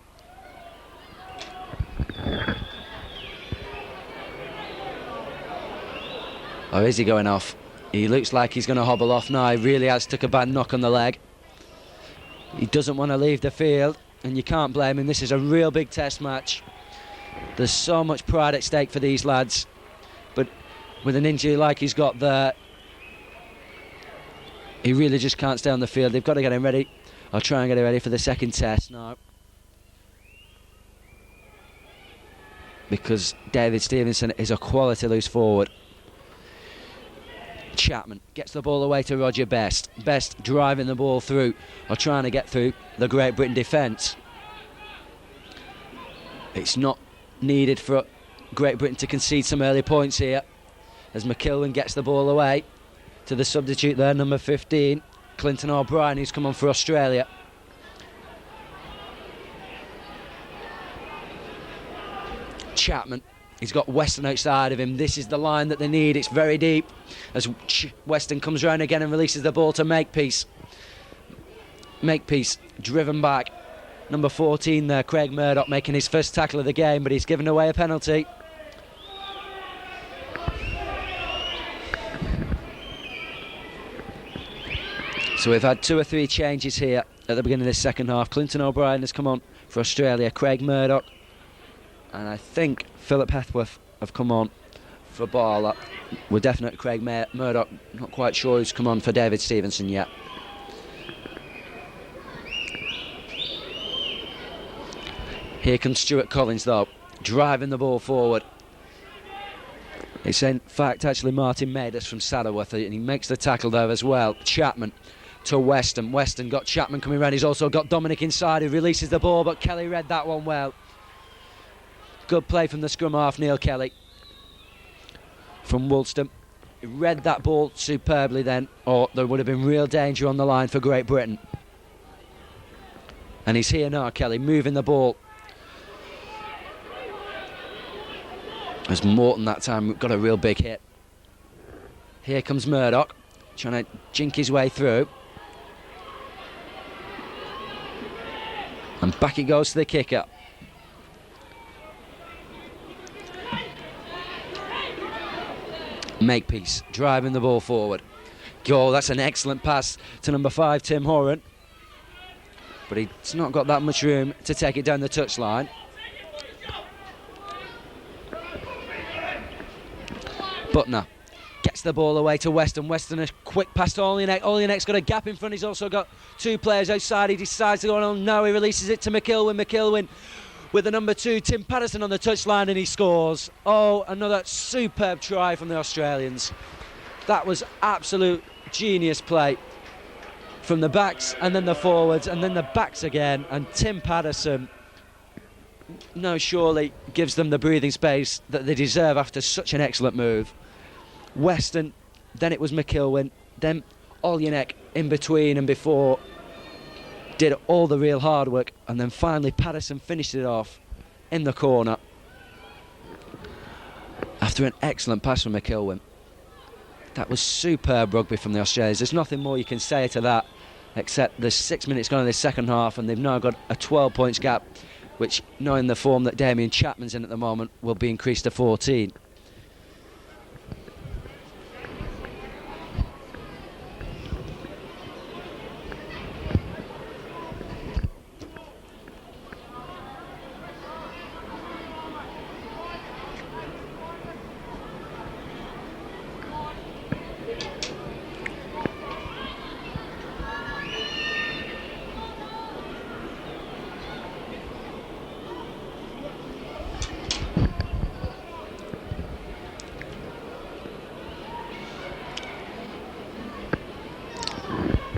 Or is he going off? He looks like he's going to hobble off now. He really has took a bad knock on the leg. He doesn't want to leave the field, and you can't blame him. This is a real big test match. There's so much pride at stake for these lads, but with an injury like he's got there, he really just can't stay on the field. They've got to get him ready. I'll try and get him ready for the second test now, because David Stevenson is a quality loose forward. Chapman gets the ball away to Roger Best. Best driving the ball through, or trying to get through, the Great Britain defence. It's not needed for Great Britain to concede some early points here, as McIlwain gets the ball away to the substitute there, number 15, Clinton O'Brien, who's come on for Australia. Chapman, he's got Weston outside of him. This is the line that they need. It's very deep as Weston comes round again and releases the ball to Makepeace. Makepeace driven back. Number 14 there, Craig Murdoch, making his first tackle of the game, but he's given away a penalty. So we've had 2 or 3 changes here at the beginning of this second half. Clinton O'Brien has come on for Australia. Craig Murdoch and I think Philip Hethworth have come on for Barla. We're definite Craig Murdoch, not quite sure who's come on for David Stevenson yet. Here comes Stuart Collins though, driving the ball forward. It's in fact actually Martin Maidus from Saddleworth, and he makes the tackle there as well. Chapman to Weston. Weston got Chapman coming round. He's also got Dominic inside, who releases the ball, but Kelly read that one well. Good play from the scrum half, Neil Kelly from Woolston. He read that ball superbly then, or there would have been real danger on the line for Great Britain. And he's here now, Kelly, moving the ball. As Morton that time got a real big hit. Here comes Murdoch, trying to jink his way through. And back it goes to the kicker. Makepeace driving the ball forward. Goal, that's an excellent pass to number 5, Tim Horan. But he's not got that much room to take it down the touchline. Butner gets the ball away to Weston. Weston, a quick pass to Olenek. Olenek got a gap in front. He's also got 2 players outside. He decides to go on. No, he releases it to McIlwain. McIlwain with the number 2, Tim Patterson, on the touchline, and he scores. Oh, another superb try from the Australians. That was absolute genius play from the backs and then the forwards and then the backs again. And Tim Patterson, no, surely gives them the breathing space that they deserve after such an excellent move. Weston, then it was McIlwain, then Olenek in between and before did all the real hard work, and then finally Patterson finished it off in the corner. after an excellent pass from McIlwain. That was superb rugby from the Australians. There's nothing more you can say to that, except there's 6 minutes gone in the second half and they've now got a 12 points gap, which, knowing the form that Damien Chapman's in at the moment, will be increased to 14.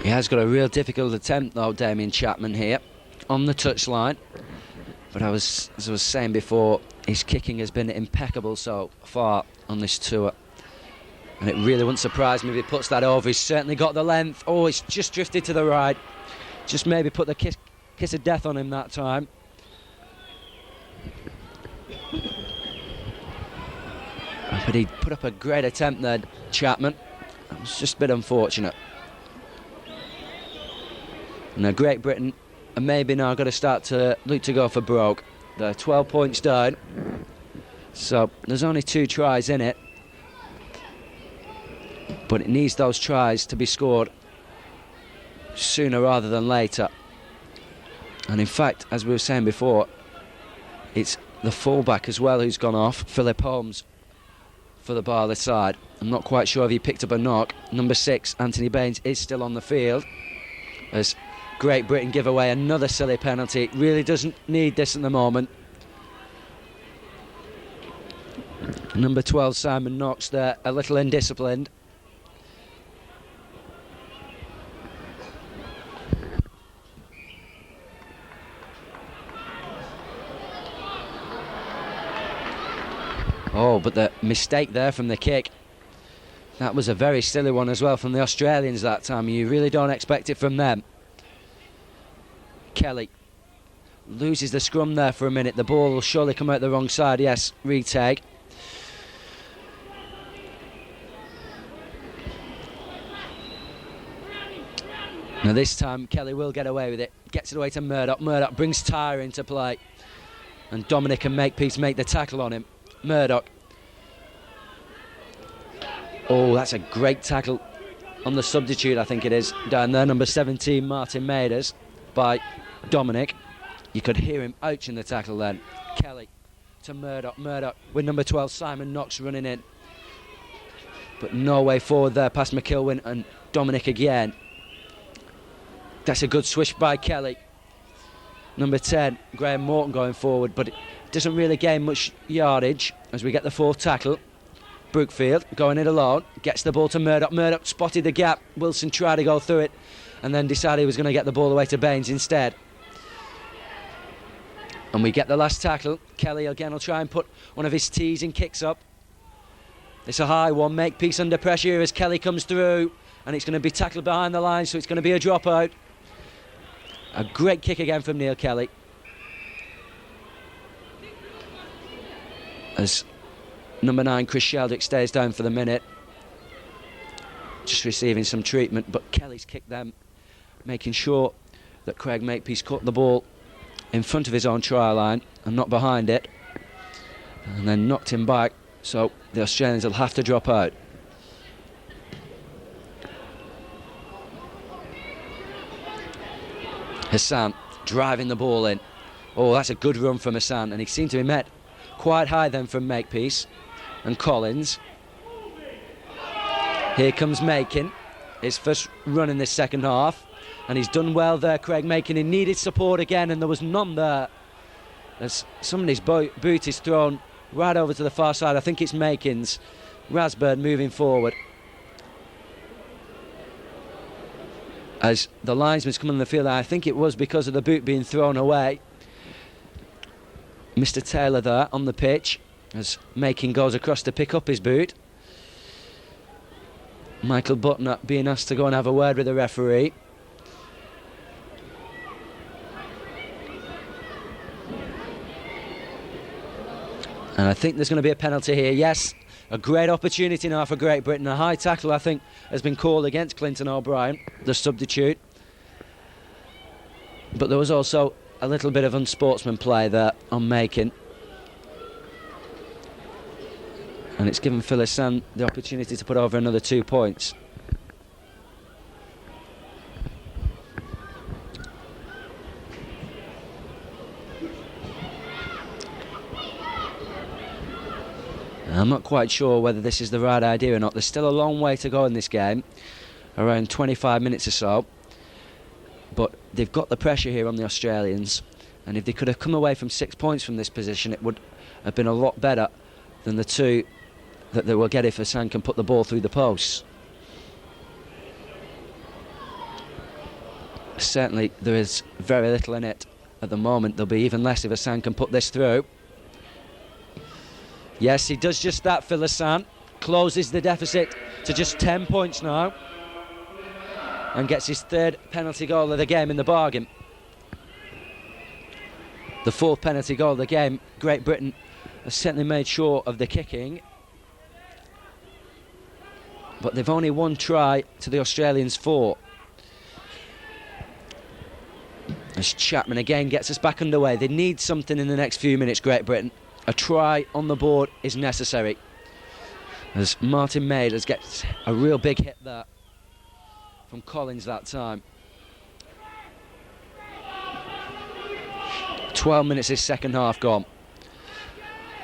He has got a real difficult attempt though, Damien Chapman, here on the touchline. But as I was saying before, his kicking has been impeccable so far on this tour. And it really wouldn't surprise me if he puts that over. He's certainly got the length. Oh, it's just drifted to the right. Just maybe put the kiss of death on him that time. But he put up a great attempt there, Chapman. It was just a bit unfortunate. Now Great Britain are maybe now got to start to look to go for broke. They're 12 points down, so there's only 2 tries in it, but it needs those tries to be scored sooner rather than later. And in fact, as we were saying before, it's the fullback as well who's gone off, Philip Holmes, for the Barla side. I'm not quite sure if he picked up a knock. Number 6, Anthony Baines, is still on the field as Great Britain give away another silly penalty. It really doesn't need this at the moment. Number 12, Simon Knox, there, a little indisciplined. Oh, but the mistake there from the kick. That was a very silly one as well from the Australians that time. You really don't expect it from them. Kelly loses the scrum there for a minute. The ball will surely come out the wrong side. Yes, retake. Now this time Kelly will get away with it. Gets it away to Murdoch. Murdoch brings Tyre into play. And Dominic and Makepeace make the tackle on him. Murdoch. Oh, that's a great tackle on the substitute, I think it is, down there. Number 17, Martin Maders, by Dominic. You could hear him ouching the tackle then. Kelly to Murdoch. Murdoch with number 12, Simon Knox, running in. But no way forward there past McIlwain and Dominic again. That's a good swish by Kelly. Number 10, Graham Morton going forward, but it doesn't really gain much yardage as we get the 4th tackle. Brookfield going it alone, gets the ball to Murdoch. Murdoch spotted the gap. Wilson tried to go through it and then decided he was going to get the ball away to Baines instead. And we get the last tackle. Kelly again will try and put one of his teasing kicks up. It's a high one. Makepeace under pressure as Kelly comes through, and it's going to be tackled behind the line, so it's going to be a dropout. A great kick again from Neil Kelly. As number 9, Chris Sheldrick, stays down for the minute. Just receiving some treatment, but Kelly's kicked them, making sure that Craig Makepeace caught the ball in front of his own try line and not behind it, and then knocked him back, so the Australians will have to drop out. Hassan driving the ball in. Oh, that's a good run from Hassan, and he seemed to be met quite high then from Makepeace and Collins. Here comes Makin, his first run in this second half, and he's done well there, Craig Makin. He needed support again, and there was none there. As somebody's boot is thrown right over to the far side. I think it's Makin's. Rasburn moving forward. As the linesman's come on the field, I think it was because of the boot being thrown away. Mr. Taylor there on the pitch as Makin goes across to pick up his boot. Michael Butner being asked to go and have a word with the referee. And I think there's going to be a penalty here. Yes, A great opportunity now for Great Britain. A high tackle, I think, has been called against Clinton O'Brien, the substitute. But there was also a little bit of unsportsman play there on Makin. And it's given Philisan the opportunity to put over another 2 points. I'm not quite sure whether this is the right idea or not. There's still a long way to go in this game, around 25 minutes or so. But they've got the pressure here on the Australians, and if they could have come away from 6 points from this position, it would have been a lot better than the 2 that they will get if Hassan can put the ball through the posts. Certainly there is very little in it at the moment. There'll be even less if Hassan can put this through. Yes, he does just that, Phil Hassan. Closes the deficit to just 10 points now. And gets his 3rd penalty goal of the game in the bargain. The 4th penalty goal of the game. Great Britain has certainly made sure of the kicking. But they've only 1 try to the Australians' 4. As Chapman again gets us back underway. They need something in the next few minutes, Great Britain. A try on the board is necessary. As Martin Maiders gets a real big hit there from Collins that time. 12 minutes is second half gone.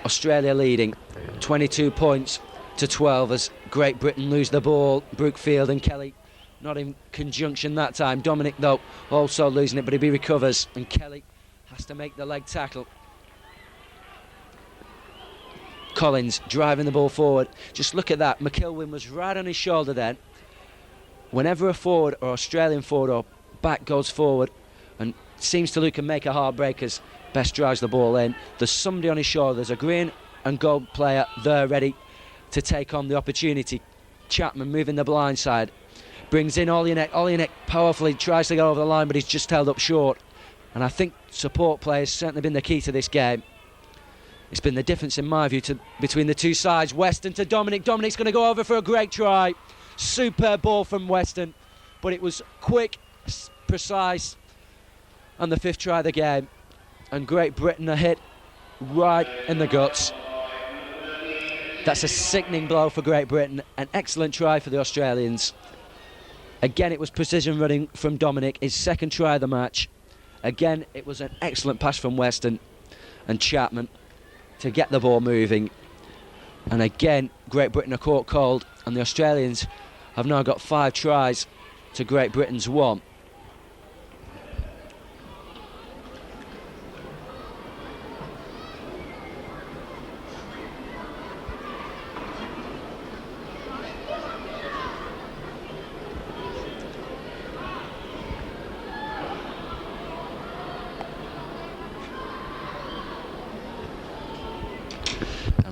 Australia leading 22 points to 12 as Great Britain lose the ball. Brookfield and Kelly not in conjunction that time. Dominic though also losing it, but he recovers and Kelly has to make the leg tackle. Collins driving the ball forward. Just look at that. McIlwain was right on his shoulder then. Whenever a forward or Australian forward or back goes forward and seems to look and make a hard break as Best drives the ball in, there's somebody on his shoulder. There's a green and gold player there ready to take on the opportunity. Chapman moving the blind side. Brings in Olyanek. Olyanek powerfully tries to get over the line, but he's just held up short. And I think support play has certainly been the key to this game. It's been the difference, in my view, between the two sides. Weston to Dominic. Dominic's going to go over for a great try. Superb ball from Weston. But it was quick, precise, and the 5th try of the game. And Great Britain are hit right in the guts. That's a sickening blow for Great Britain. An excellent try for the Australians. Again, it was precision running from Dominic, his 2nd try of the match. Again, it was an excellent pass from Weston and Chapman to get the ball moving. And again, Great Britain are caught cold, and the Australians have now got 5 tries to Great Britain's 1.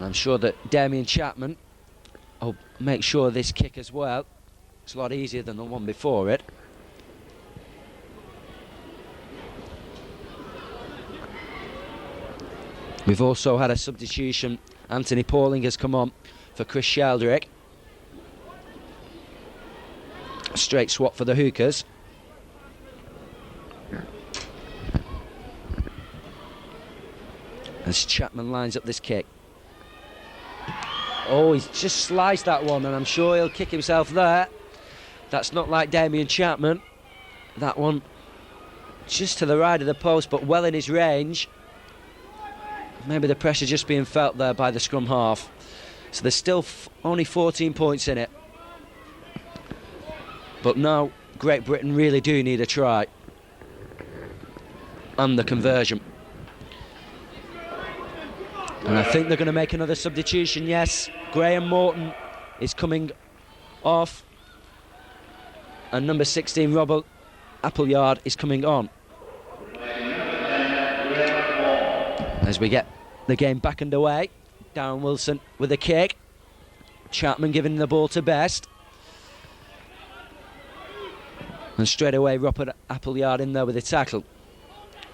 I'm sure that Damien Chapman will make sure of this kick as well. It's a lot easier than the one before it. We've also had a substitution. Anthony Pauling has come on for Chris Sheldrick. Straight swap for the Hookers. As Chapman lines up this kick. Oh, he's just sliced that one, and I'm sure he'll kick himself there. That's not like Damien Chapman. That one just to the right of the post, but well in his range. Maybe the pressure just being felt there by the scrum half. So there's still only 14 points in it. But now Great Britain really do need a try. And the conversion. And I think they're going to make another substitution, yes. Graham Morton is coming off. And number 16, Robert Appleyard, is coming on. As we get the game back underway. Darren Wilson with a kick. Chapman giving the ball to Best. And straight away, Robert Appleyard in there with a tackle.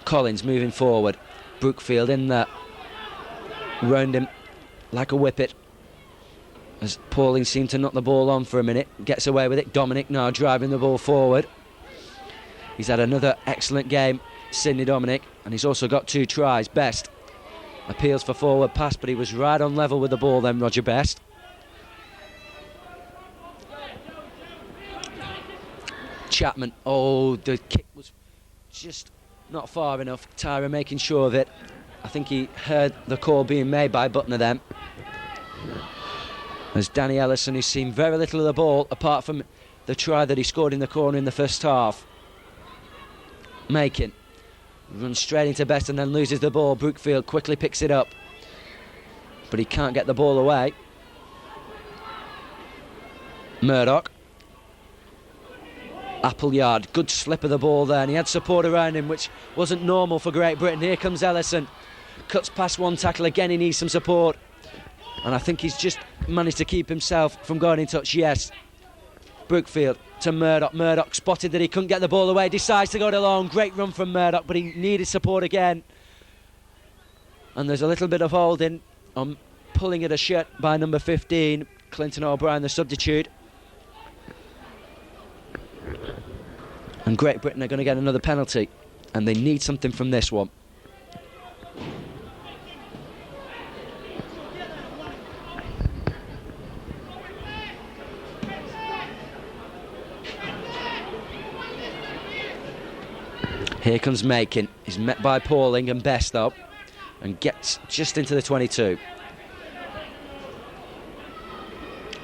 Collins moving forward. Brookfield in there. Round him like a whippet. as Pauling seemed to knock the ball on for a minute. Gets away with it. Dominic now driving the ball forward. He's had another excellent game, Sidney Dominic, and he's also got 2 tries. Best appeals for forward pass, but he was right on level with the ball then, Roger Best. Chapman, oh, the kick was just not far enough. Tyra making sure of it. I think he heard the call being made by Butner then. As Danny Ellison, who's seen very little of the ball, apart from the try that he scored in the corner in the first half. Making. Runs straight into Best and then loses the ball. Brookfield quickly picks it up, but he can't get the ball away. Murdoch. Appleyard, good slip of the ball there, and he had support around him, which wasn't normal for Great Britain. Here comes Ellison. Cuts past one tackle, again he needs some support. And I think he's just managed to keep himself from going in touch, yes. Brookfield to Murdoch. Murdoch spotted that he couldn't get the ball away, decides to go it alone. Great run from Murdoch, but he needed support again. And there's a little bit of holding on pulling at a shirt by number 15, Clinton O'Brien, the substitute. And Great Britain are going to get another penalty, and they need something from this one. Here comes Makin. He's met by Pauling and Best up, and gets just into the 22.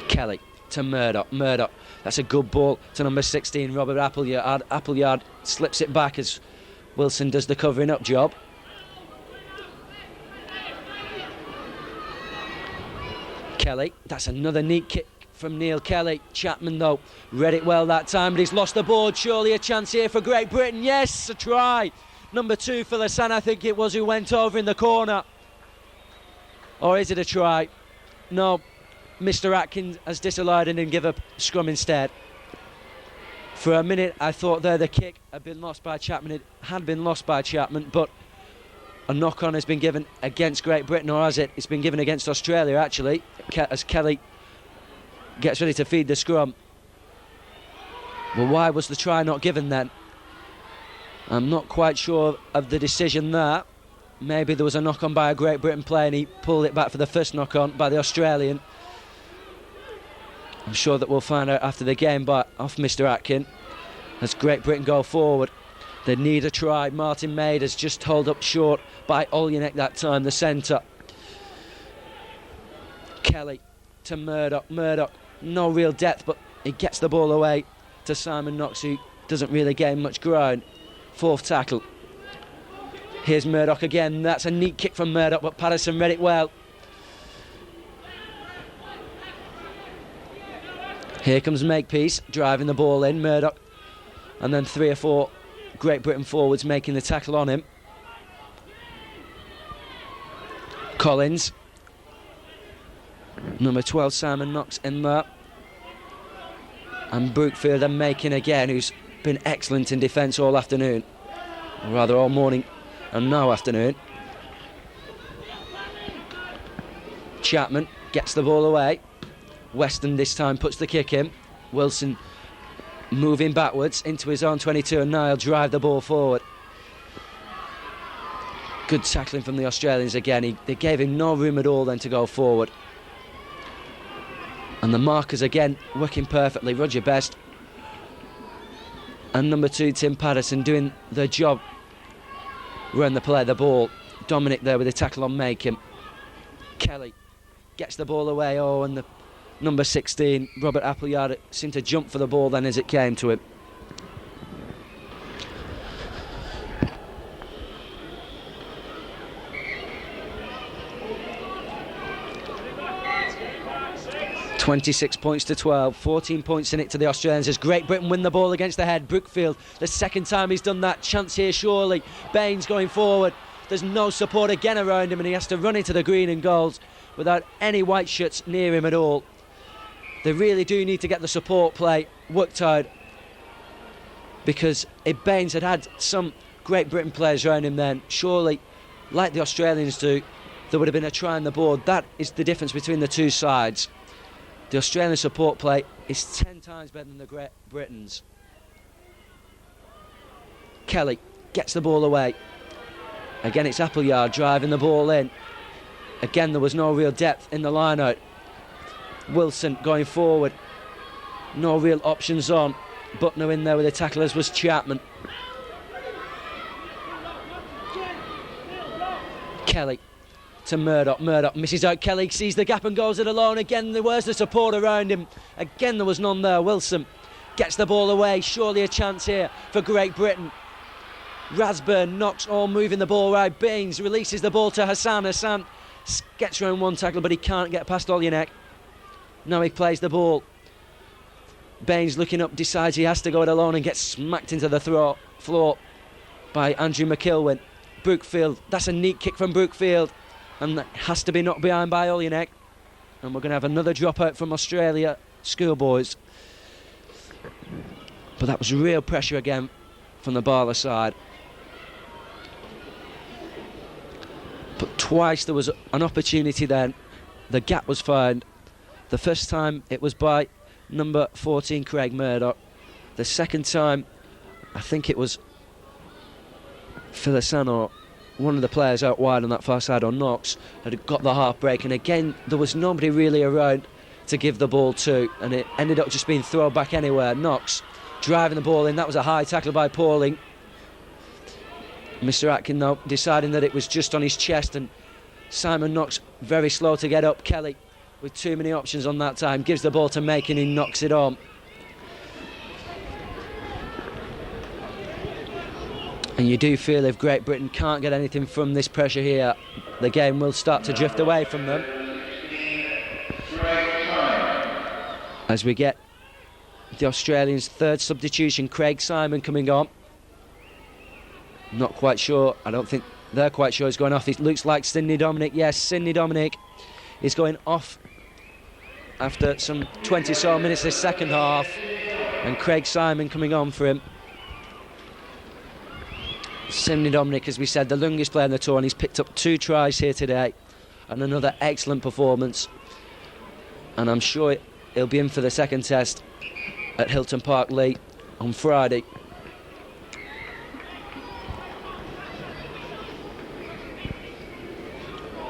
Kelly to Murdoch. Murdoch, that's a good ball to number 16, Robert Appleyard. Appleyard slips it back as Wilson does the covering up job. Kelly, that's another neat kick from Neil Kelly. Chapman though read it well that time, but he's lost the board. Surely a chance here for Great Britain. Yes, a try. Number 2 for Lasan, I think it was, who went over in the corner. Or is it a try? No, Mr. Atkins has disallowed and give a scrum instead. For a minute I thought there the kick had been lost by Chapman. It had been lost by Chapman, but a knock-on has been given against Great Britain, or has it? It's been given against Australia actually, as Kelly gets ready to feed the scrum. Well, why was the try not given then? I'm not quite sure of the decision there. Maybe there was a knock-on by a Great Britain player and he pulled it back for the first knock-on by the Australian. I'm sure that we'll find out after the game off Mr. Atkin as Great Britain go forward. They need a try. Martin Maid has just held up short by Olyanek that time, the centre. Kelly to Murdoch. Murdoch, no real depth, but he gets the ball away to Simon Knox, who doesn't really gain much ground. 4th tackle. Here's Murdoch again. That's a neat kick from Murdoch, but Patterson read it well. Here comes Makepeace driving the ball in. Murdoch, and then 3 or 4 Great Britain forwards making the tackle on him. Collins, number 12 Simon Knox in there, and Brookfield and Makin again, who's been excellent in defence all afternoon, or rather all morning and now afternoon. Chapman gets the ball away. Weston this time puts the kick in. Wilson moving backwards into his own 22, and now he'll drive the ball forward. Good tackling from the Australians again. They gave him no room at all then to go forward. And the markers again working perfectly. Roger Best and number 2 Tim Patterson doing their job. Run the play, the ball. Dominic there with a tackle on Makin. Kelly gets the ball away. Oh, and the number 16, Robert Appleyard, seemed to jump for the ball then as it came to him. (26 points to 12), 14 points in it to the Australians as Great Britain win the ball against the head. Brookfield, the second time he's done that. Chance here surely. Baines going forward. There's no support again around him, and he has to run into the green and goals without any white shirts near him at all. They really do need to get the support play worked out, because if Baines had some Great Britain players around him then, surely, like the Australians do, there would have been a try on the board. That is the difference between the two sides. The Australian support play is 10 times better than the Great Britain's. Kelly gets the ball away. Again, it's Appleyard driving the ball in. Again, there was no real depth in the line-out. Wilson going forward. No real options on. Buckner in there with the tackle, as was Chapman. Kelly to Murdoch. Murdoch misses out. Kelly sees the gap and goes it alone. Again, where's the support around him? Again, there was none there. Wilson gets the ball away. Surely a chance here for Great Britain. Rasburn, Knox all moving the ball right. Baines releases the ball to Hassan. Hassan gets around one tackle, but he can't get past Olyanek. Now he plays the ball. Baines looking up, decides he has to go it alone and gets smacked into the floor by Andrew McIlwain. Brookfield, that's a neat kick from Brookfield, and that has to be knocked behind by Olyanek. And we're going to have another dropout from Australia schoolboys. But that was real pressure again from the Barla side. But twice there was an opportunity then. The gap was found. The first time it was by number 14 Craig Murdoch. The second time I think it was Filisano, one of the players out wide on that far side, on Knox, had got the half break, and again there was nobody really around to give the ball to, and it ended up just being thrown back anywhere. Knox driving the ball in. That was a high tackle by Pauling. Mr. Atkin though deciding that it was just on his chest, and Simon Knox very slow to get up. Kelly with too many options on that time gives the ball to Macon, he knocks it on. And you do feel if Great Britain can't get anything from this pressure here, the game will start to drift away from them. As we get the Australians' third substitution, Craig Simon coming on. Not quite sure, I don't think they're quite sure he's going off. It looks like Sidney Dominic. Yes, Sidney Dominic is going off after some 20 so minutes this second half, and Craig Simon coming on for him. Sidney Dominic, as we said, the youngest player on the tour, and he's picked up 2 tries here today and another excellent performance, and I'm sure he'll be in for the second test at Hilton Park Lee on Friday.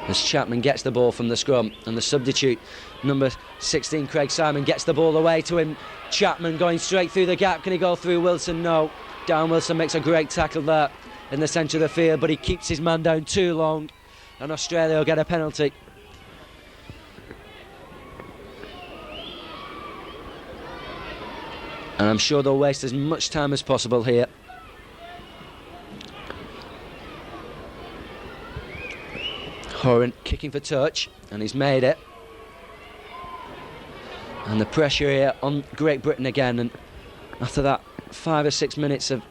As Chapman gets the ball from the scrum, and the substitute number 16 Craig Simon gets the ball away to him. Chapman going straight through the gap. Can he go through Wilson? No. Dan Wilson makes a great tackle there in the centre of the field, but he keeps his man down too long, and Australia will get a penalty. And I'm sure they'll waste as much time as possible here. Horan kicking for touch, and he's made it. And the pressure here on Great Britain again, and after that 5 or 6 minutes of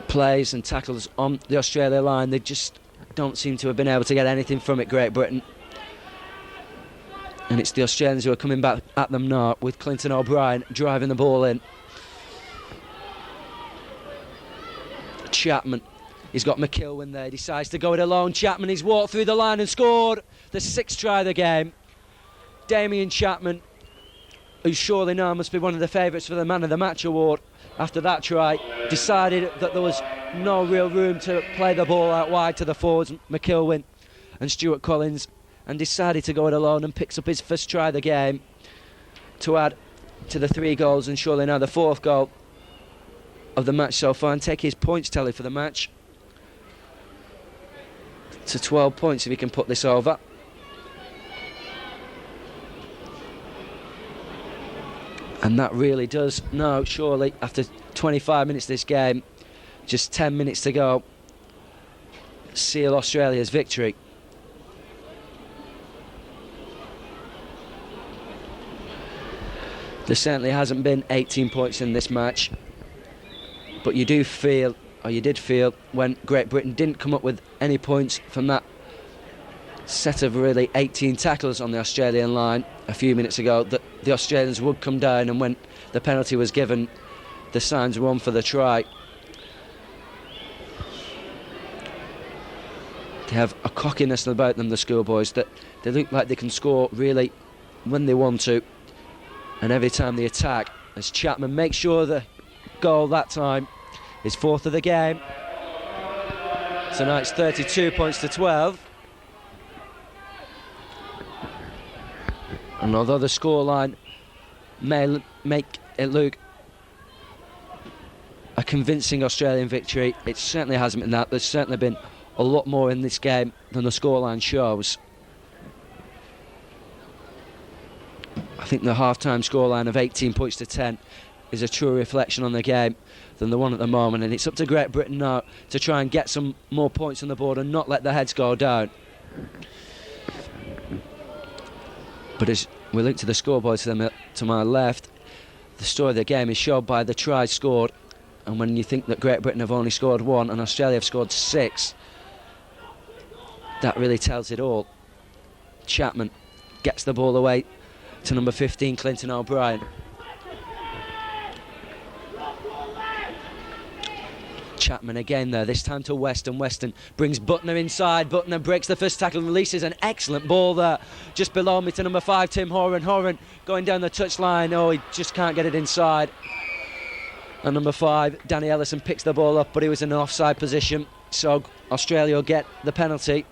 plays and tackles on the Australia line, they just don't seem to have been able to get anything from it, Great Britain. And it's the Australians who are coming back at them now, with Clinton O'Brien driving the ball in. Chapman, he's got McIlwain there, he decides to go it alone. Chapman, he's walked through the line and scored the 6th try of the game. Damien Chapman, who surely now must be one of the favourites for the Man of the Match award after that try, decided that there was no real room to play the ball out wide to the forwards, McIlwain and Stuart Collins, and decided to go it alone, and picks up his first try of the game to add to the 3 goals, and surely now the 4th goal of the match so far, and take his points tally for the match to 12 points if he can put this over. And that really does now, surely, after 25 minutes of this game, just 10 minutes to go, seal Australia's victory. There certainly hasn't been 18 points in this match, but you do feel, or you did feel, when Great Britain didn't come up with any points from that set of really 18 tackles on the Australian line a few minutes ago, that the Australians would come down, and when the penalty was given, the signs were on for the try. They have a cockiness about them, the schoolboys, that they look like they can score really when they want to, and every time they attack, as Chapman makes sure the goal that time is 4th of the game. So now it's 32 points to 12. And although the scoreline may make it look a convincing Australian victory, it certainly hasn't been that. There's certainly been a lot more in this game than the scoreline shows. I think the half-time scoreline of 18 points to 10 is a truer reflection on the game than the one at the moment, and it's up to Great Britain now to try and get some more points on the board and not let the heads go down. But as we look to the scoreboard to my left, the story of the game is shown by the tries scored, and when you think that Great Britain have only scored 1 and Australia have scored 6, that really tells it all. Chapman gets the ball away to number 15, Clinton O'Brien. Chapman again there, this time to Weston. Weston brings Butner inside. Butner breaks the first tackle and releases an excellent ball there. Just below me to number 5, Tim Horan. Horan going down the touchline. Oh, he just can't get it inside. And number 5, Danny Ellison picks the ball up, but he was in an offside position. So Australia will get the penalty.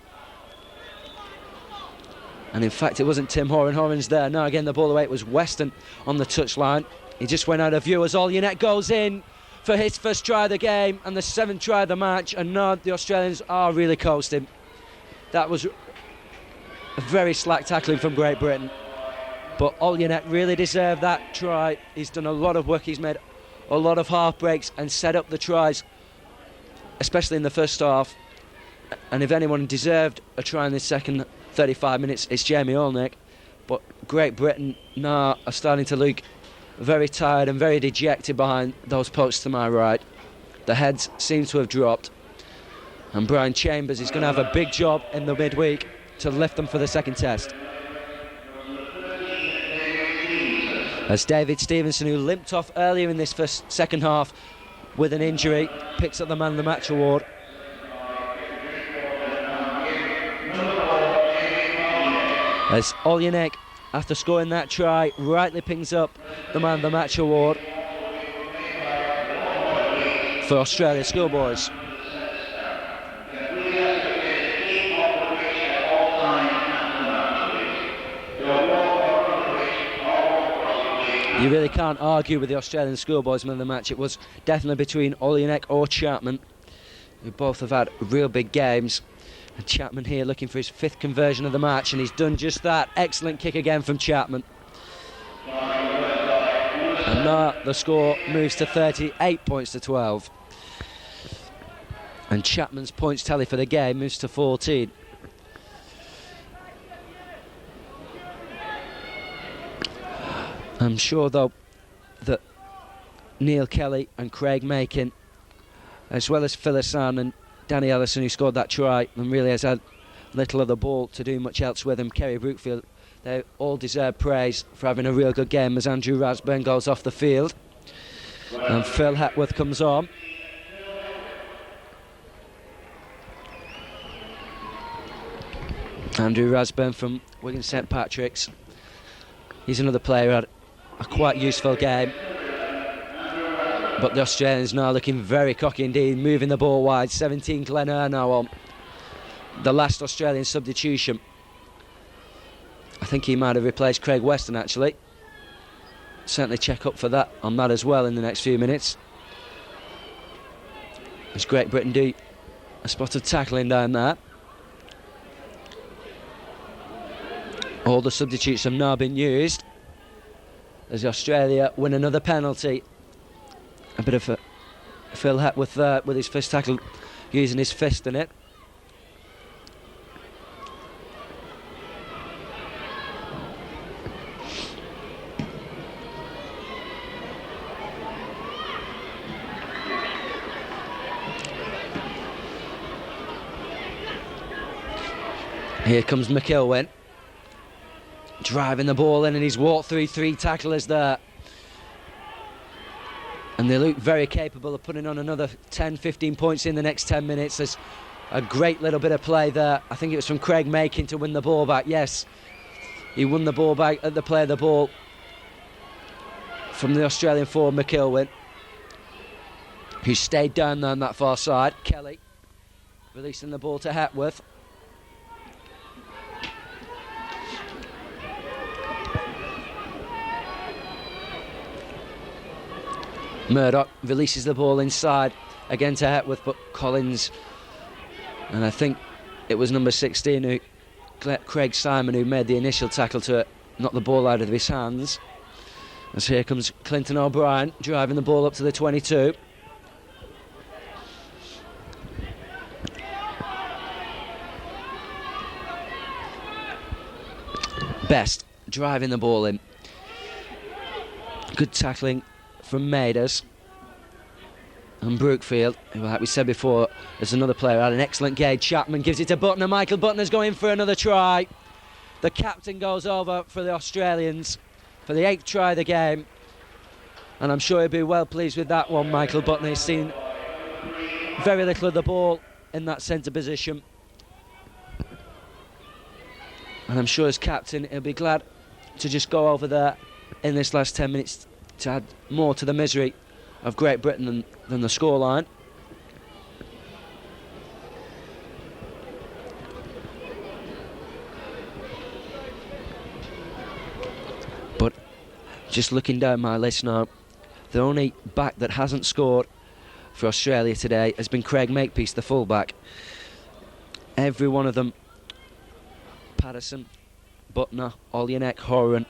And in fact, it wasn't Tim Horan. Horan's there. Now again, the ball away. It was Weston on the touchline. He just went out of view as u19s goes in for his first try of the game and the 7th try of the match. And now the Australians are really coasting. That was a very slack tackling from Great Britain. But u19s really deserved that try. He's done a lot of work. He's made a lot of half breaks and set up the tries, especially in the first half. And if anyone deserved a try in the second 35 minutes, it's Jamie u19s. But Great Britain now are starting to look very tired and very dejected behind those posts to my right. The heads seem to have dropped, and Brian Chambers is going to have a big job in the midweek to lift them for the second test. As David Stevenson, who limped off earlier in this second half with an injury, picks up the Man of the Match award. As u19s, after scoring that try, rightly pings up the Man of the Match award for Australia Schoolboys. You really can't argue with the Australian Schoolboys Man of the Match. It was definitely between u19s or Chapman, who both have had real big games. And Chapman here looking for his 5th conversion of the match, and he's done just that. Excellent kick again from Chapman. And now the score moves to 38 points to 12. And Chapman's points tally for the game moves to 14. I'm sure, though, that Neil Kelly and Craig Makin, as well as Phyllis Ann and Danny Ellison, who scored that try and really has had little of the ball to do much else with him, Kerry Brookfield, they all deserve praise for having a real good game as Andrew Rathburn goes off the field. And Phil Hepworth comes on. Andrew Rathburn from Wigan St Patrick's. He's another player who had a quite useful game. But the Australians now looking very cocky indeed, moving the ball wide. 17 Glenn Eyre now on. The last Australian substitution. I think he might have replaced Craig Weston actually. Certainly check up for that on that as well in the next few minutes. As Great Britain do a spot of tackling down there. All the substitutes have now been used as Australia win another penalty. A bit of a Phil Hepworth there with his first tackle, using his fist in it. Here comes McIlwain, driving the ball in, and he's walked through 3 tacklers there. And they look very capable of putting on another 10-15 points in the next 10 minutes. There's a great little bit of play there. I think it was from Craig Makin to win the ball back. Yes, He won the ball back at the play of the ball from the Australian forward McIlwain, who stayed down there on that far side. Kelly releasing the ball to Hepworth. Murdoch releases the ball inside again to Hepworth, but Collins, and I think it was number 16, Craig Simon, who made the initial tackle to knock the ball out of his hands. As here comes Clinton O'Brien driving the ball up to the 22. Best driving the ball in. Good tackling from Maiders. And Brookfield, who, like we said before, there's another player, had an excellent gauge. Chapman gives it to Butner. Michael Butner's going for another try. The captain goes over for the Australians for the 8th try of the game. And I'm sure he'll be well pleased with that one, Michael Butner. He's seen very little of the ball in that centre position. And I'm sure as captain, he'll be glad to just go over there in this last 10 minutes to add more to the misery of Great Britain than the scoreline. But just looking down my list now, the only back that hasn't scored for Australia today has been Craig Makepeace, the fullback. Every one of them, Patterson, Butner, Olyanek, Horan,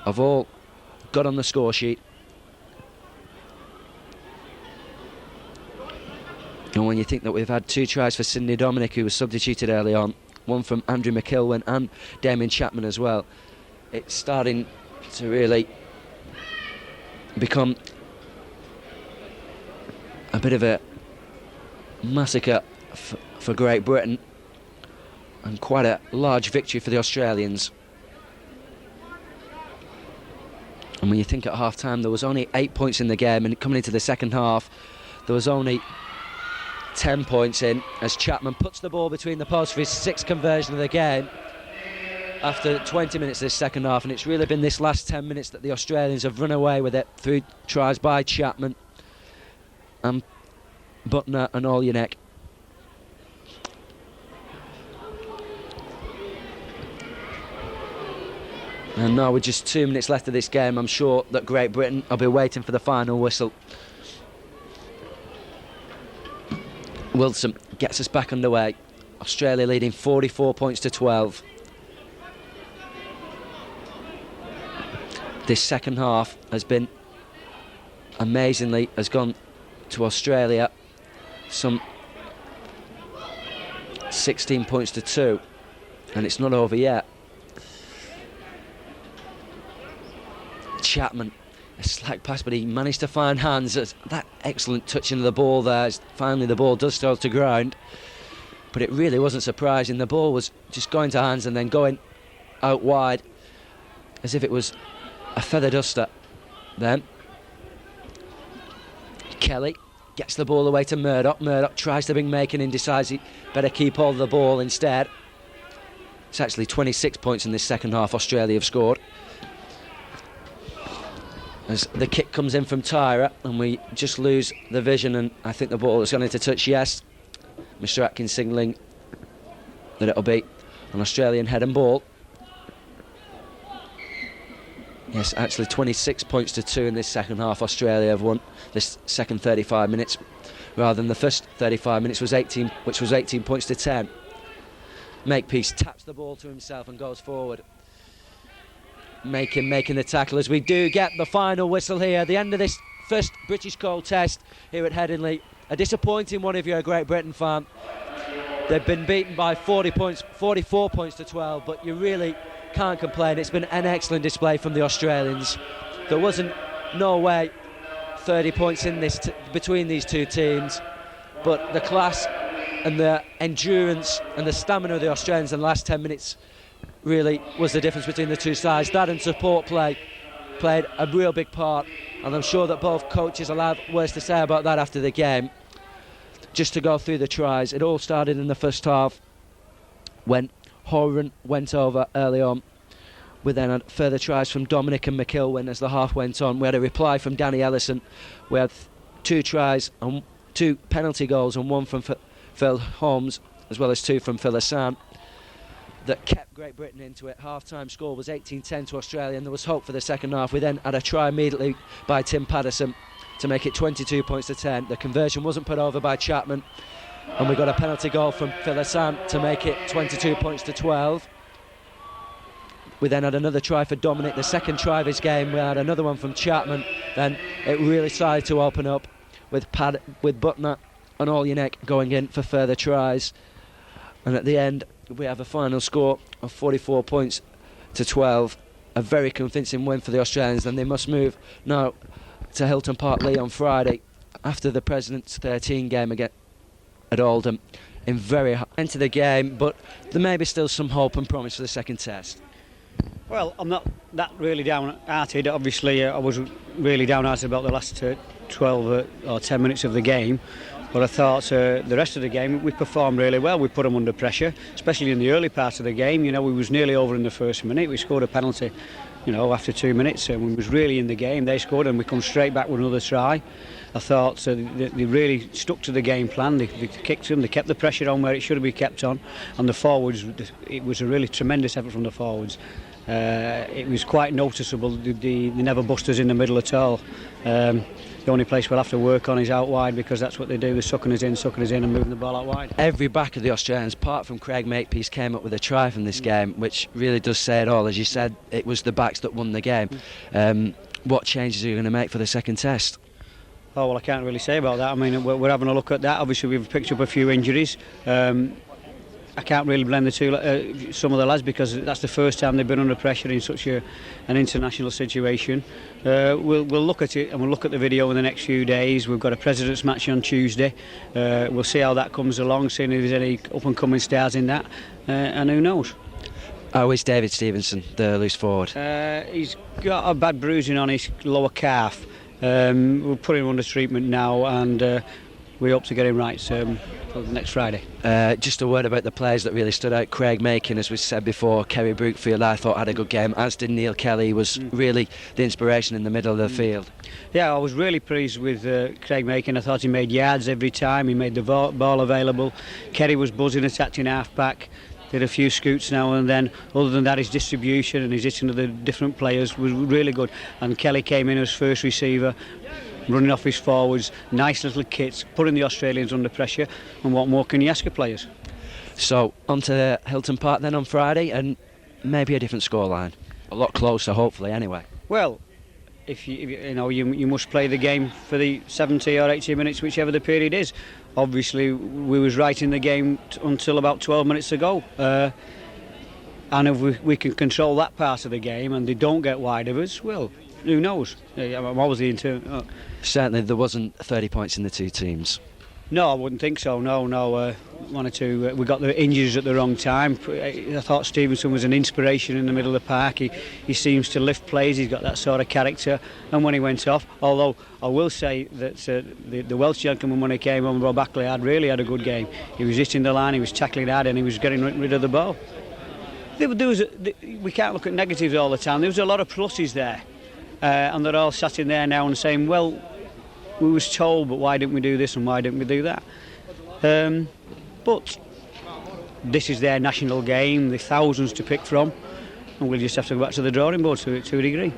have all got on the score sheet. And when you think that we've had 2 tries for Sidney Dominic, who was substituted early on, one from Andrew McIlwain and Damien Chapman as well, it's starting to really become a bit of a massacre for Great Britain, and quite a large victory for the Australians. And when you think at half-time there was only 8 points in the game, and coming into the second half there was only 10 points in, as Chapman puts the ball between the posts for his 6th conversion of the game after 20 minutes this second half. And it's really been this last 10 minutes that the Australians have run away with it through tries by Chapman and Butner and Olyanek. And now with just 2 minutes left of this game, I'm sure that Great Britain will be waiting for the final whistle. Wilson gets us back underway. Australia leading 44 points to 12. This second half has been, amazingly, has gone to Australia some 16 points to 2, and it's not over yet. Chapman, a slack pass, but he managed to find hands. That excellent touch into the ball there. Finally the ball does fall to ground, but it really wasn't surprising. The ball was just going to hands and then going out wide as if it was a feather duster. Then Kelly gets the ball away to Murdoch. Murdoch tries to bring Macon in, decides he better keep hold of the ball instead. It's actually 26 points in this second half Australia have scored. As the kick comes in from Tyra, and we just lose the vision, and I think the ball has gone into touch. Yes, Mr. Atkins signalling that it'll be an Australian head and ball. Yes, actually 26 points to 2 in this second half. Australia have won this second 35 minutes, rather than the first 35 minutes was 18, which was 18 points to 10. Makepeace taps the ball to himself and goes forward. Making the tackle as we do get the final whistle here. The end of this first British Cold Test here at Headingley. A disappointing one if you're a Great Britain fan. They've been beaten by 44 points to 12, but you really can't complain. It's been an excellent display from the Australians. There wasn't no way 30 points in this between these two teams, but the class and the endurance and the stamina of the Australians in the last 10 minutes really was the difference between the two sides. That and support play played a real big part, and I'm sure that both coaches will have words to say about that after the game. Just to go through the tries, it all started in the first half when Horan went over early on We then had further tries from Dominic and McIlwain as the half went on. We had a reply from Danny Ellison. We had 2 tries and 2 penalty goals, and 1 from Phil Holmes, as well as 2 from Phil Hassan, that kept Great Britain into it. Half-time score was 18-10 to Australia, and there was hope for the second half. We then had a try immediately by Tim Patterson to make it 22 points to 10. The conversion wasn't put over by Chapman, and we got a penalty goal from Phil Hassan to make it 22 points to 12. We then had another try for Dominic, the second try of his game. We had another one from Chapman. Then it really started to open up with Butner and Olyanek going in for further tries. And at the end, we have a final score of 44 points to 12. A very convincing win for the Australians. And they must move now to Hilton Park Lee on Friday after the President's 13 game again at Oldham in very high into the game, but there may be still some hope and promise for the second test. Well, I'm not that really downhearted. Obviously, I was really downhearted about the last 12 or 10 minutes of the game, but I thought the rest of the game we performed really well. We put them under pressure, especially in the early part of the game. You know, we was nearly over in the first minute. We scored a penalty, you know, after 2 minutes, and we was really in the game. They scored, and we come straight back with another try. I thought they really stuck to the game plan. They kicked them, they kept the pressure on where it should have been kept on, and the forwards, it was a really tremendous effort from the forwards. It was quite noticeable. They never bust us in the middle at all. The only place we'll have to work on is out wide, because that's what they do. They're sucking us in and moving the ball out wide. Every back of the Australians, apart from Craig Makepeace, came up with a try from this game, which really does say it all. As you said, it was the backs that won the game. What changes are you going to make for the second test? Oh, well, I can't really say about that. I mean, we're having a look at that. Obviously, we've picked up a few injuries. I can't really blame the two, some of the lads, because that's the first time they've been under pressure in such an international situation. We'll look at it, and we'll look at the video in the next few days. We've got a President's match on Tuesday. We'll see how that comes along, seeing if there's any up-and-coming stars in that, and who knows. How is David Stevenson, the loose forward? He's got a bad bruising on his lower calf. We're putting him under treatment now, and we hope to get him right for next Friday. Just a word about the players that really stood out. Craig Makin, as we said before, Kerry Brookfield, I thought had a good game, as did Neil Kelly. Was really the inspiration in the middle of the field. Yeah, I was really pleased with Craig Makin. I thought he made yards every time. He made the ball available. Kerry was buzzing, attacking half-back. Did a few scoots now and then. Other than that, his distribution and his hitting of the different players was really good. And Kelly came in as first receiver, running off his forwards. Nice little kits, putting the Australians under pressure. And what more can you ask of players? So on to Hilton Park then on Friday, and maybe a different scoreline. A lot closer, hopefully, anyway. Well, if you must play the game for the 70 or 80 minutes, whichever the period is. Obviously, we was right in the game until about 12 minutes ago. And if we can control that part of the game and they don't get wide of us, well, who knows? I'm always into. Certainly, there wasn't 30 points in the two teams. No, I wouldn't think so. No. One or two. We got the injuries at the wrong time. I thought Stevenson was an inspiration in the middle of the park. He seems to lift plays. He's got that sort of character. And when he went off, although I will say that the Welsh gentleman, when he came on, Rob Ackley, really had a good game. He was hitting the line, he was tackling hard, and he was getting rid of the ball. We can't look at negatives all the time. There was a lot of pluses there, and they're all sat in there now and saying, well, we was told, but why didn't we do this and why didn't we do that? But this is their national game, the thousands to pick from, and we'll just have to go back to the drawing board to a degree.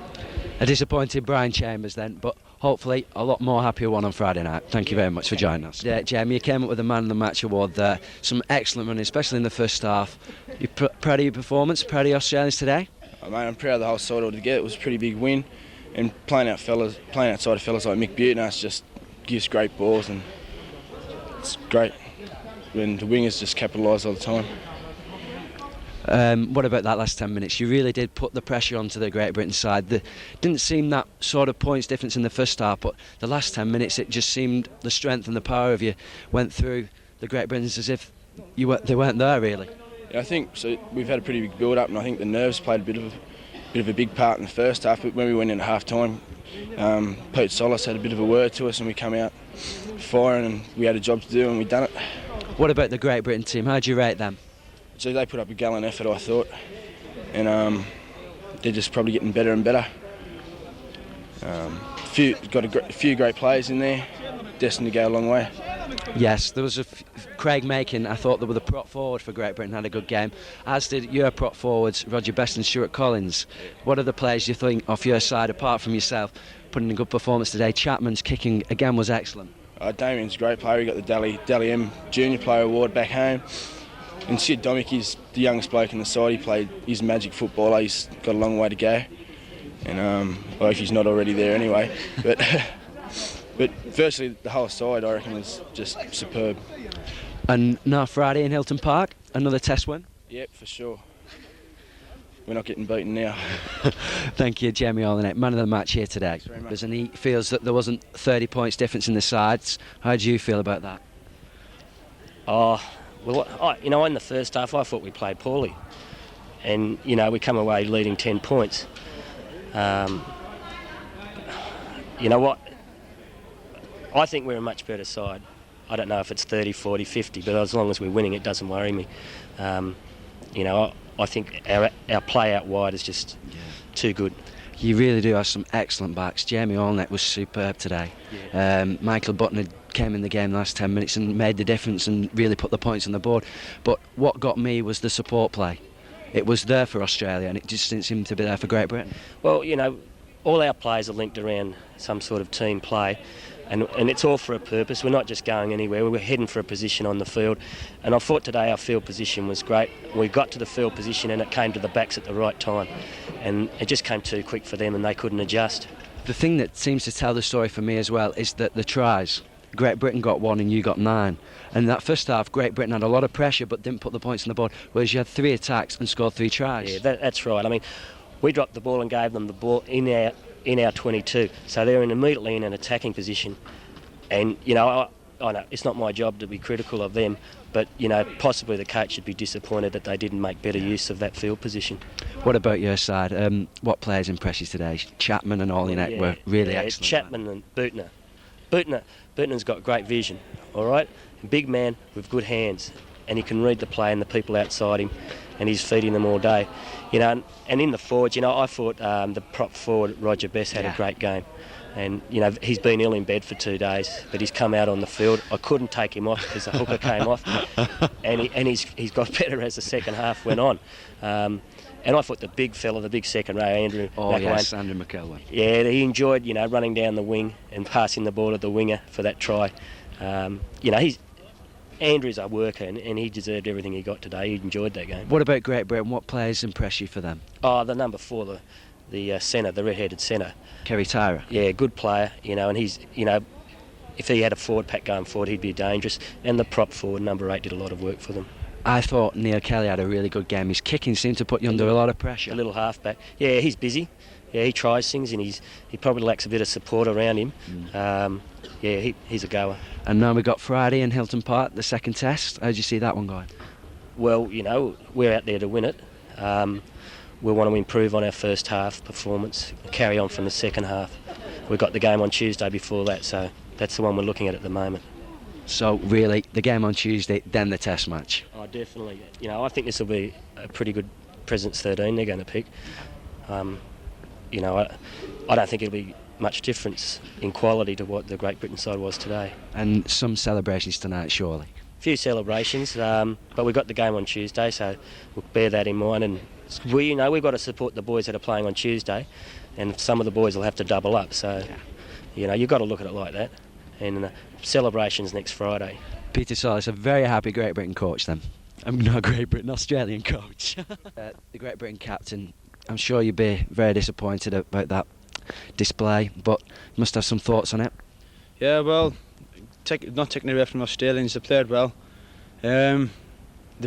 A disappointed Brian Chambers then, but hopefully a lot more happier one on Friday night. Thank you very much for joining us. Yeah, Jamie, you came up with the Man of the Match award there. Some excellent running, especially in the first half. You proud of your performance, proud of your Australians today? Mate, I'm proud of the whole side altogether. It was a pretty big win, and playing outside of fellas like Mick Butenas just gives great balls, and it's great when the wingers just capitalise all the time. What about that last 10 minutes? You really did put the pressure onto the Great Britain side. There didn't seem that sort of points difference in the first half, but the last 10 minutes it just seemed the strength and the power of you went through the Great Britons as if they weren't there really. Yeah, I think so. We've had a pretty big build-up, and I think the nerves played a bit of a big part in the first half. But when we went in at half-time, Pete Solis had a bit of a word to us, and we come out firing, and we had a job to do, and we done it. What about the Great Britain team? How do you rate them? So they put up a gallant effort, I thought, and they're just probably getting better and better. Got a few great players in there, destined to go a long way. Yes, there was Craig Macon, I thought, that were the prop forward for Great Britain, had a good game, as did your prop forwards, Roger Best and Stuart Collins. What are the players you think off your side, apart from yourself, putting in a good performance today? Chapman's kicking again was excellent. Damien's a great player. He got the Dally M Junior Player Award back home. And Sid Domick is the youngest bloke in the side. He's a magic footballer. He's got a long way to go. And I hope he's not already there anyway. But firstly, the whole side, I reckon, was just superb. And now Friday in Hilton Park, another test win? Yep, for sure. We're not getting beaten now. Thank you, Jamie Olnett, man of the match here today. Thanks very much. And he feels that there wasn't 30 points difference in the sides. How do you feel about that? Well, in the first half, I thought we played poorly. And, we come away leading 10 points. You know what? I think we're a much better side. I don't know if it's 30, 40, 50, but as long as we're winning, it doesn't worry me. I think our play out wide is just too good. You really do have some excellent backs. Jamie Olnett was superb today. Yeah. Michael Button came in the game the last 10 minutes and made the difference and really put the points on the board. But what got me was the support play. It was there for Australia and it just didn't seem to be there for Great Britain. Well, all our players are linked around some sort of team play. And it's all for a purpose. We're not just going anywhere. We're heading for a position on the field. And I thought today our field position was great. We got to the field position and it came to the backs at the right time. And it just came too quick for them and they couldn't adjust. The thing that seems to tell the story for me as well is that the tries. Great Britain got 1 and you got 9. And that first half, Great Britain had a lot of pressure but didn't put the points on the board, whereas you had 3 attacks and scored 3 tries. Yeah, that's right. I mean, we dropped the ball and gave them the ball in our 22, so they're immediately in an attacking position. And I know it's not my job to be critical of them, but possibly the coach should be disappointed that they didn't make better use of that field position. What about your side? What players impressed you today? Chapman and Olnett were really excellent. Chapman and Bootner. Bootner's got great vision, all right? A big man with good hands, and he can read the play and the people outside him, and he's feeding them all day. And in the forwards, I thought the prop forward, Roger Best, had a great game. And, he's been ill in bed for 2 days, but he's come out on the field. I couldn't take him off because the hooker came off, and he's got better as the second half went on. And I thought the big fella, the big second row, Andrew McElwain. Yes, Andrew McElwain. Yeah, he enjoyed, running down the wing and passing the ball to the winger for that try. Andrew's a worker and he deserved everything he got today. He enjoyed that game. What about Great Britain? What players impress you for them? Oh, the number 4, the centre, the red-headed centre. Kerry Tyra. Yeah, good player, and he's, if he had a forward pack going forward, he'd be dangerous. And the prop forward, number 8, did a lot of work for them. I thought Neil Kelly had a really good game. His kicking seemed to put you under a lot of pressure. A little halfback. Yeah, he's busy. Yeah, he tries things and he probably lacks a bit of support around him. He's a goer. And now we've got Friday in Hilton Park, the second test. How do you see that one going? Well, we're out there to win it. We want to improve on our first half performance, carry on from the second half. We've got the game on Tuesday before that, so that's the one we're looking at the moment. So really, the game on Tuesday, then the test match? Oh, definitely. I think this will be a pretty good Presidents 13 they're going to pick. I don't think it'll be much difference in quality to what the Great Britain side was today. And some celebrations tonight, surely? A few celebrations, but we've got the game on Tuesday, so we'll bear that in mind. And we've got to support the boys that are playing on Tuesday, and some of the boys will have to double up. So, you've got to look at it like that. And celebrations next Friday. Peter Solis, a very happy Great Britain coach then. I'm not Great Britain, Australian coach. The Great Britain captain, I'm sure you'd be very disappointed about that display, but you must have some thoughts on it. Yeah, well, not taking away from the Australians, they played well. The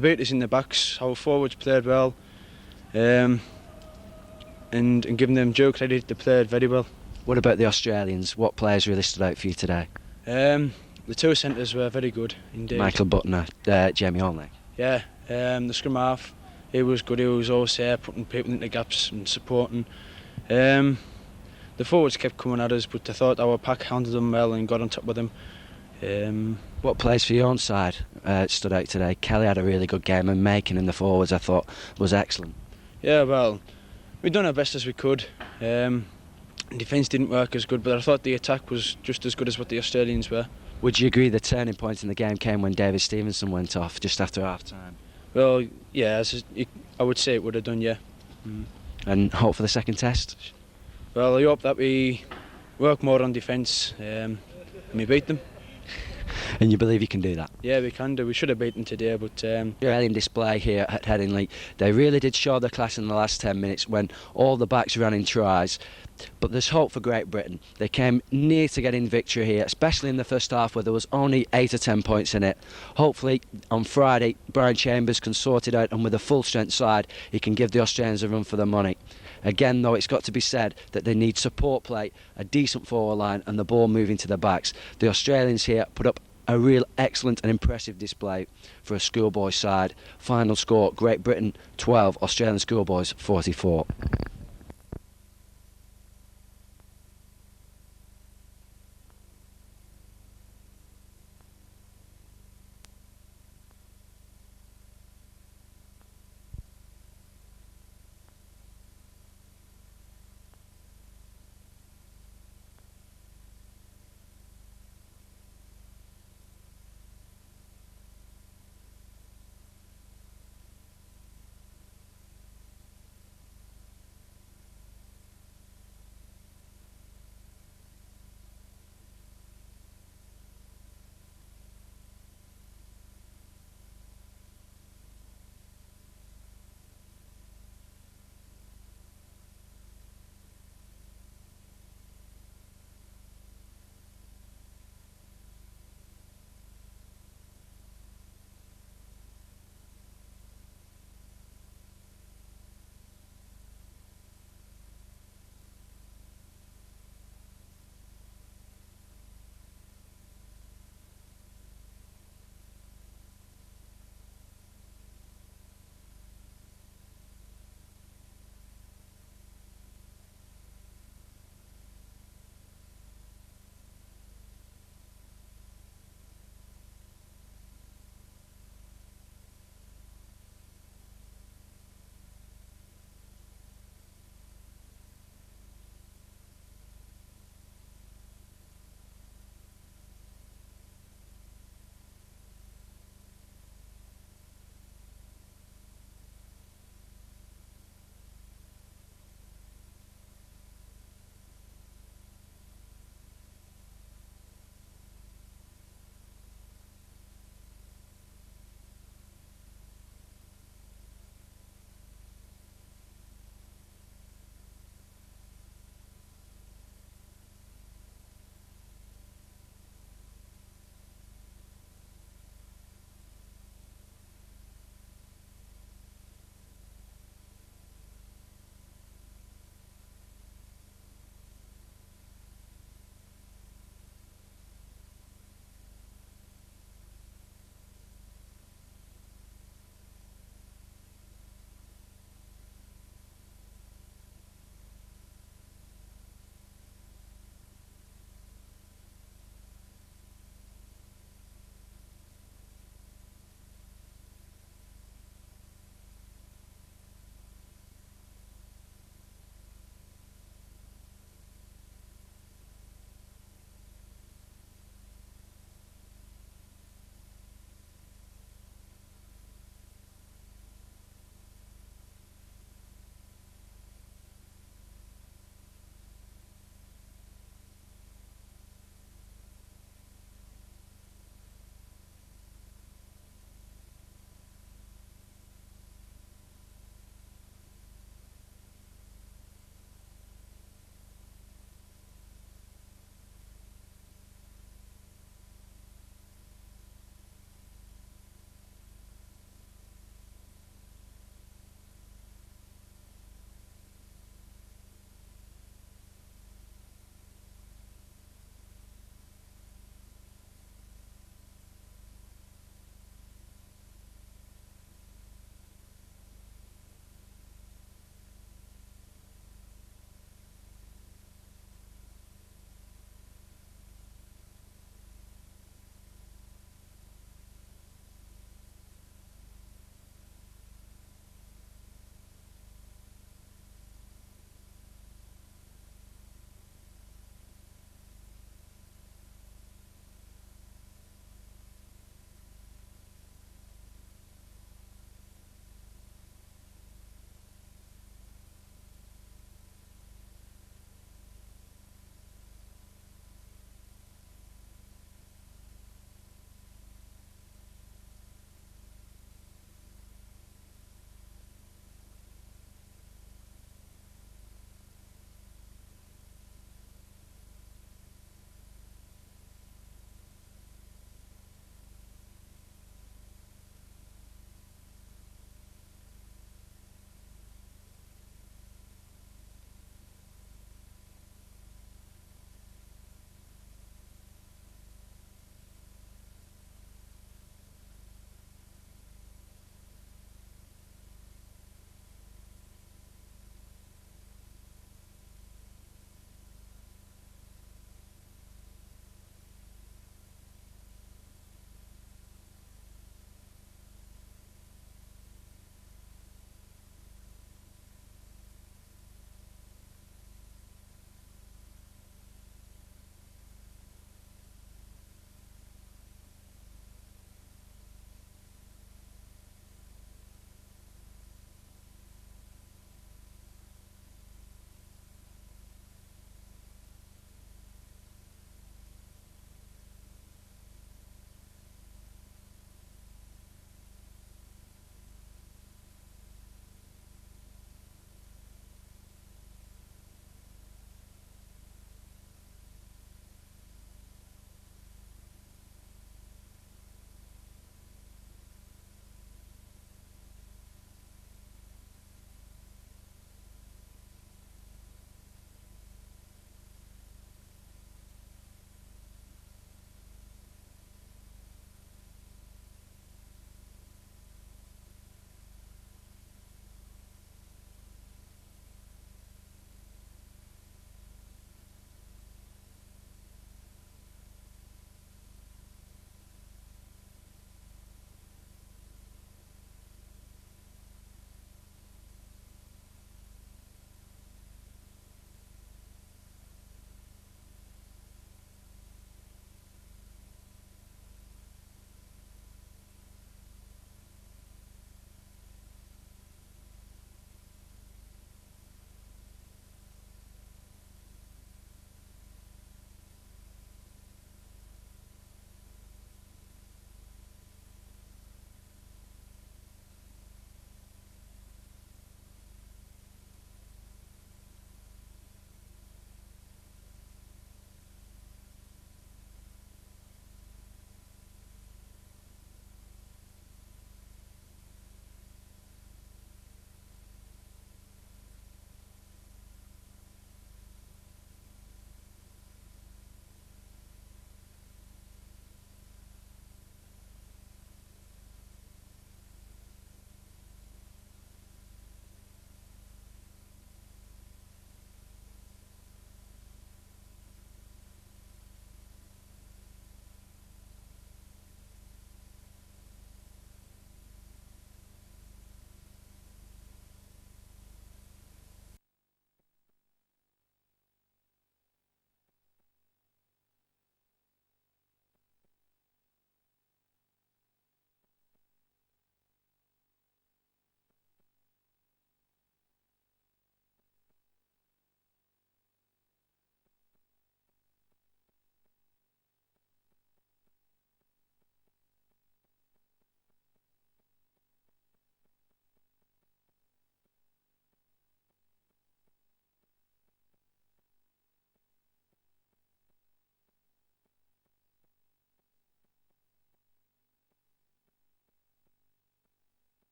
beat us in the backs, our forwards played well, and giving them due credit, they played very well. What about the Australians? What players really stood out for you today? The 2 centres were very good indeed. Michael Button, Jamie Olnett. Yeah, the scrum half, he was good. He was always there, putting people into gaps and supporting. The forwards kept coming at us, but I thought our pack handled them well and got on top of them. What players for your own side stood out today? Kelly had a really good game, and Macon in the forwards I thought was excellent. Yeah, well, We done our best as we could. Defence didn't work as good, but I thought the attack was just as good as what the Australians were. Would you agree the turning point in the game came when David Stevenson went off just after half-time? Well, yeah, I would say it would have done, yeah. And hope for the second test? Well, I hope that we work more on defence and we beat them. And you believe you can do that? Yeah, we can do. We should have beaten them today, but... Brilliant display here at Headingley. They really did show their class in the last 10 minutes when all the backs ran in tries. But there's hope for Great Britain. They came near to getting victory here, especially in the first half where there was only 8 or 10 points in it. Hopefully on Friday Brian Chambers can sort it out, and with a full strength side he can give the Australians a run for their money. Again though, it's got to be said that they need support play, a decent forward line and the ball moving to the backs. The Australians here put up a real excellent and impressive display for a schoolboy side. Final score, Great Britain 12, Australian schoolboys 44.